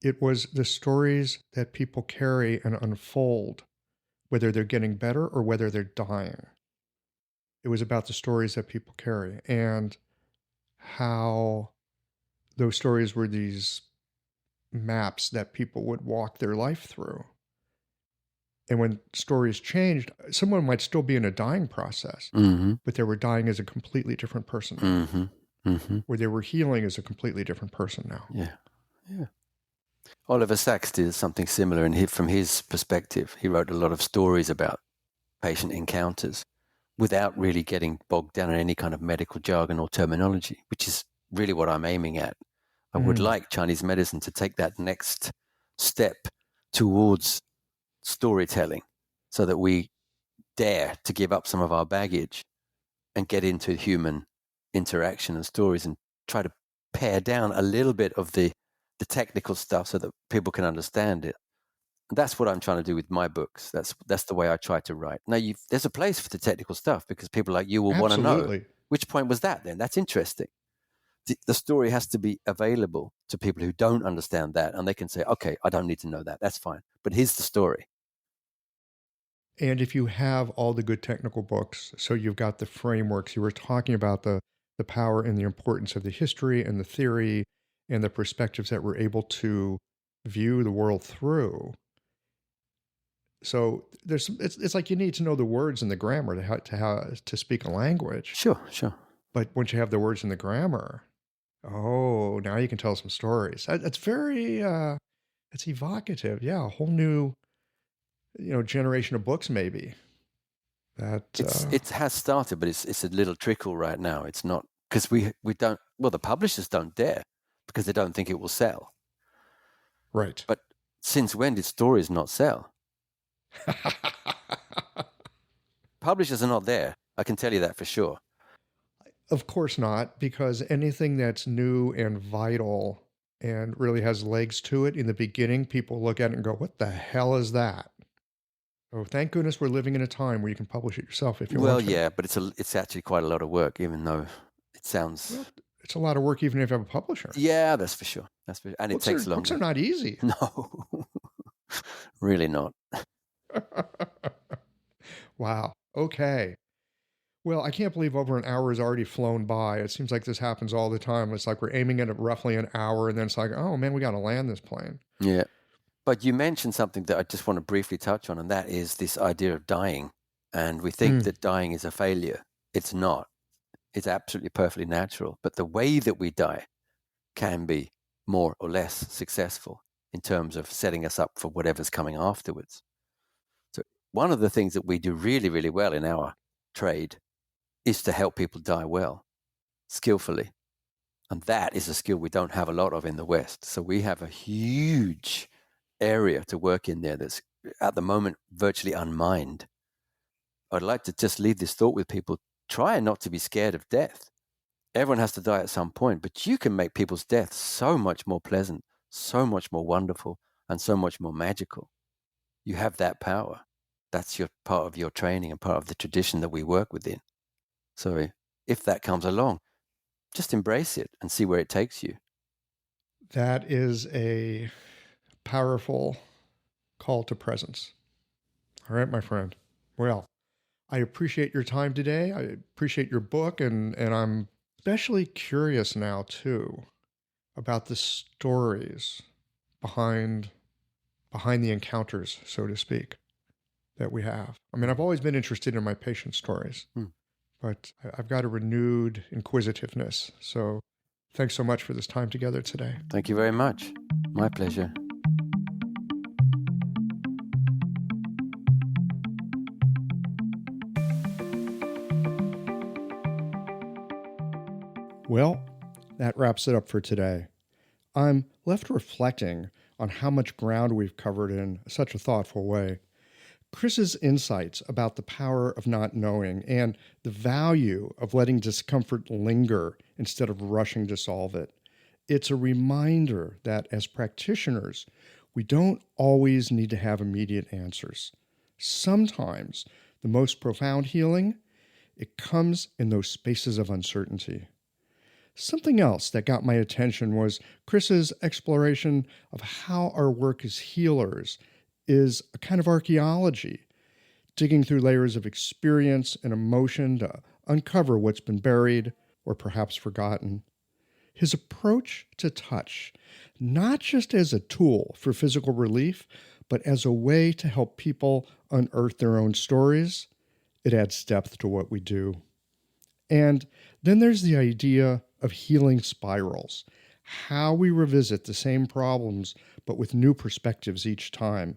It was the stories that people carry and unfold, whether they're getting better or whether they're dying. It was about the stories that people carry and how those stories were these maps that people would walk their life through. And when stories changed, someone might still be in a dying process, Mm-hmm. but they were dying as a completely different person. Mm-hmm. Mm-hmm. Where they were healing as a completely different person now. Yeah, yeah. Oliver Sacks did something similar, and from his perspective, he wrote a lot of stories about patient encounters without really getting bogged down in any kind of medical jargon or terminology, which is really what I'm aiming at. I would like Chinese medicine to take that next step towards storytelling so that we dare to give up some of our baggage and get into human interaction and stories and try to pare down a little bit of the technical stuff so that people can understand it. That's what I'm trying to do with my books. That's the way I try to write. Now, there's a place for the technical stuff because people like you will want to know. Which point was that then? That's interesting. The story has to be available to people who don't understand that, and they can say, okay, I don't need to know that. That's fine. But here's the story. And if you have all the good technical books, so you've got the frameworks, you were talking about the power and the importance of the history and the theory and the perspectives that we're able to view the world through. So it's like you need to know the words and the grammar to speak a language. Sure. But once you have the words and the grammar, now you can tell some stories. That's very, it's evocative. Yeah, a whole new, generation of books maybe. It has started, but it's a little trickle right now. It's not, because we don't, the publishers don't dare because they don't think it will sell. Right. But since when did stories not sell? Publishers are not there. I can tell you that for sure. Of course not, because anything that's new and vital and really has legs to it, in the beginning, people look at it and go, what the hell is that? Oh, thank goodness we're living in a time where you can publish it yourself if you want to. Well, yeah, but it's actually quite a lot of work, even though it sounds... Well, it's a lot of work even if you have a publisher. Yeah, that's for sure. And it takes longer. Books are not easy. No, really not. Wow. Okay. Well, I can't believe over an hour has already flown by. It seems like this happens all the time. It's like we're aiming at roughly an hour, and then it's like, oh man, we got to land this plane. Yeah. But you mentioned something that I just want to briefly touch on, and that is this idea of dying. And we think that dying is a failure. It's not. It's absolutely perfectly natural. But the way that we die can be more or less successful in terms of setting us up for whatever's coming afterwards. So one of the things that we do really, really well in our trade is to help people die well, skillfully. And that is a skill we don't have a lot of in the West. So we have a huge area to work in there that's at the moment virtually unmined. I'd like to just leave this thought with people. Try not to be scared of death. Everyone has to die at some point, but you can make people's death so much more pleasant, so much more wonderful, and so much more magical. You have that power. That's your part of your training and part of the tradition that we work within. So if that comes along, just embrace it and see where it takes you. That is a powerful call to presence. All right, my friend. Well, I appreciate your time today. I appreciate your book, and I'm especially curious now, too, about the stories behind the encounters, so to speak, that we have. I mean, I've always been interested in my patient stories, but I've got a renewed inquisitiveness. So thanks so much for this time together today. Thank you very much. My pleasure. Well, that wraps it up for today. I'm left reflecting on how much ground we've covered in such a thoughtful way. Chris's insights about the power of not knowing and the value of letting discomfort linger instead of rushing to solve it. It's a reminder that as practitioners, we don't always need to have immediate answers. Sometimes the most profound healing, it comes in those spaces of uncertainty. Something else that got my attention was Chris's exploration of how our work as healers is a kind of archaeology, digging through layers of experience and emotion to uncover what's been buried or perhaps forgotten. His approach to touch, not just as a tool for physical relief, but as a way to help people unearth their own stories, it adds depth to what we do. And then there's the idea of healing spirals, how we revisit the same problems but with new perspectives each time.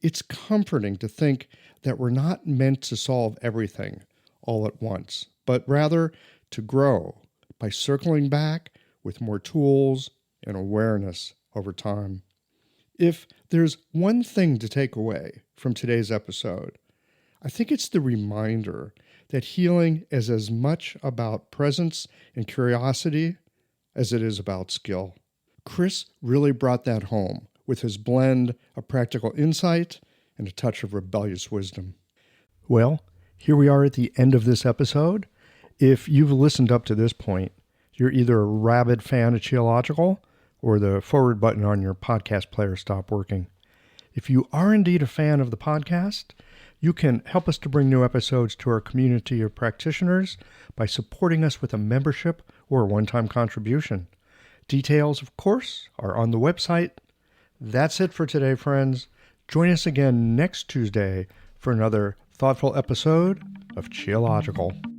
It's comforting to think that we're not meant to solve everything all at once, but rather to grow by circling back with more tools and awareness over time. If there's one thing to take away from today's episode, I think it's the reminder that healing is as much about presence and curiosity as it is about skill. Chris really brought that home with his blend of practical insight and a touch of rebellious wisdom. Well, here we are at the end of this episode. If you've listened up to this point, you're either a rabid fan of Qiological or the forward button on your podcast player stopped working. If you are indeed a fan of the podcast, you can help us to bring new episodes to our community of practitioners by supporting us with a membership or a one-time contribution. Details, of course, are on the website. That's it for today, friends. Join us again next Tuesday for another thoughtful episode of Qiological.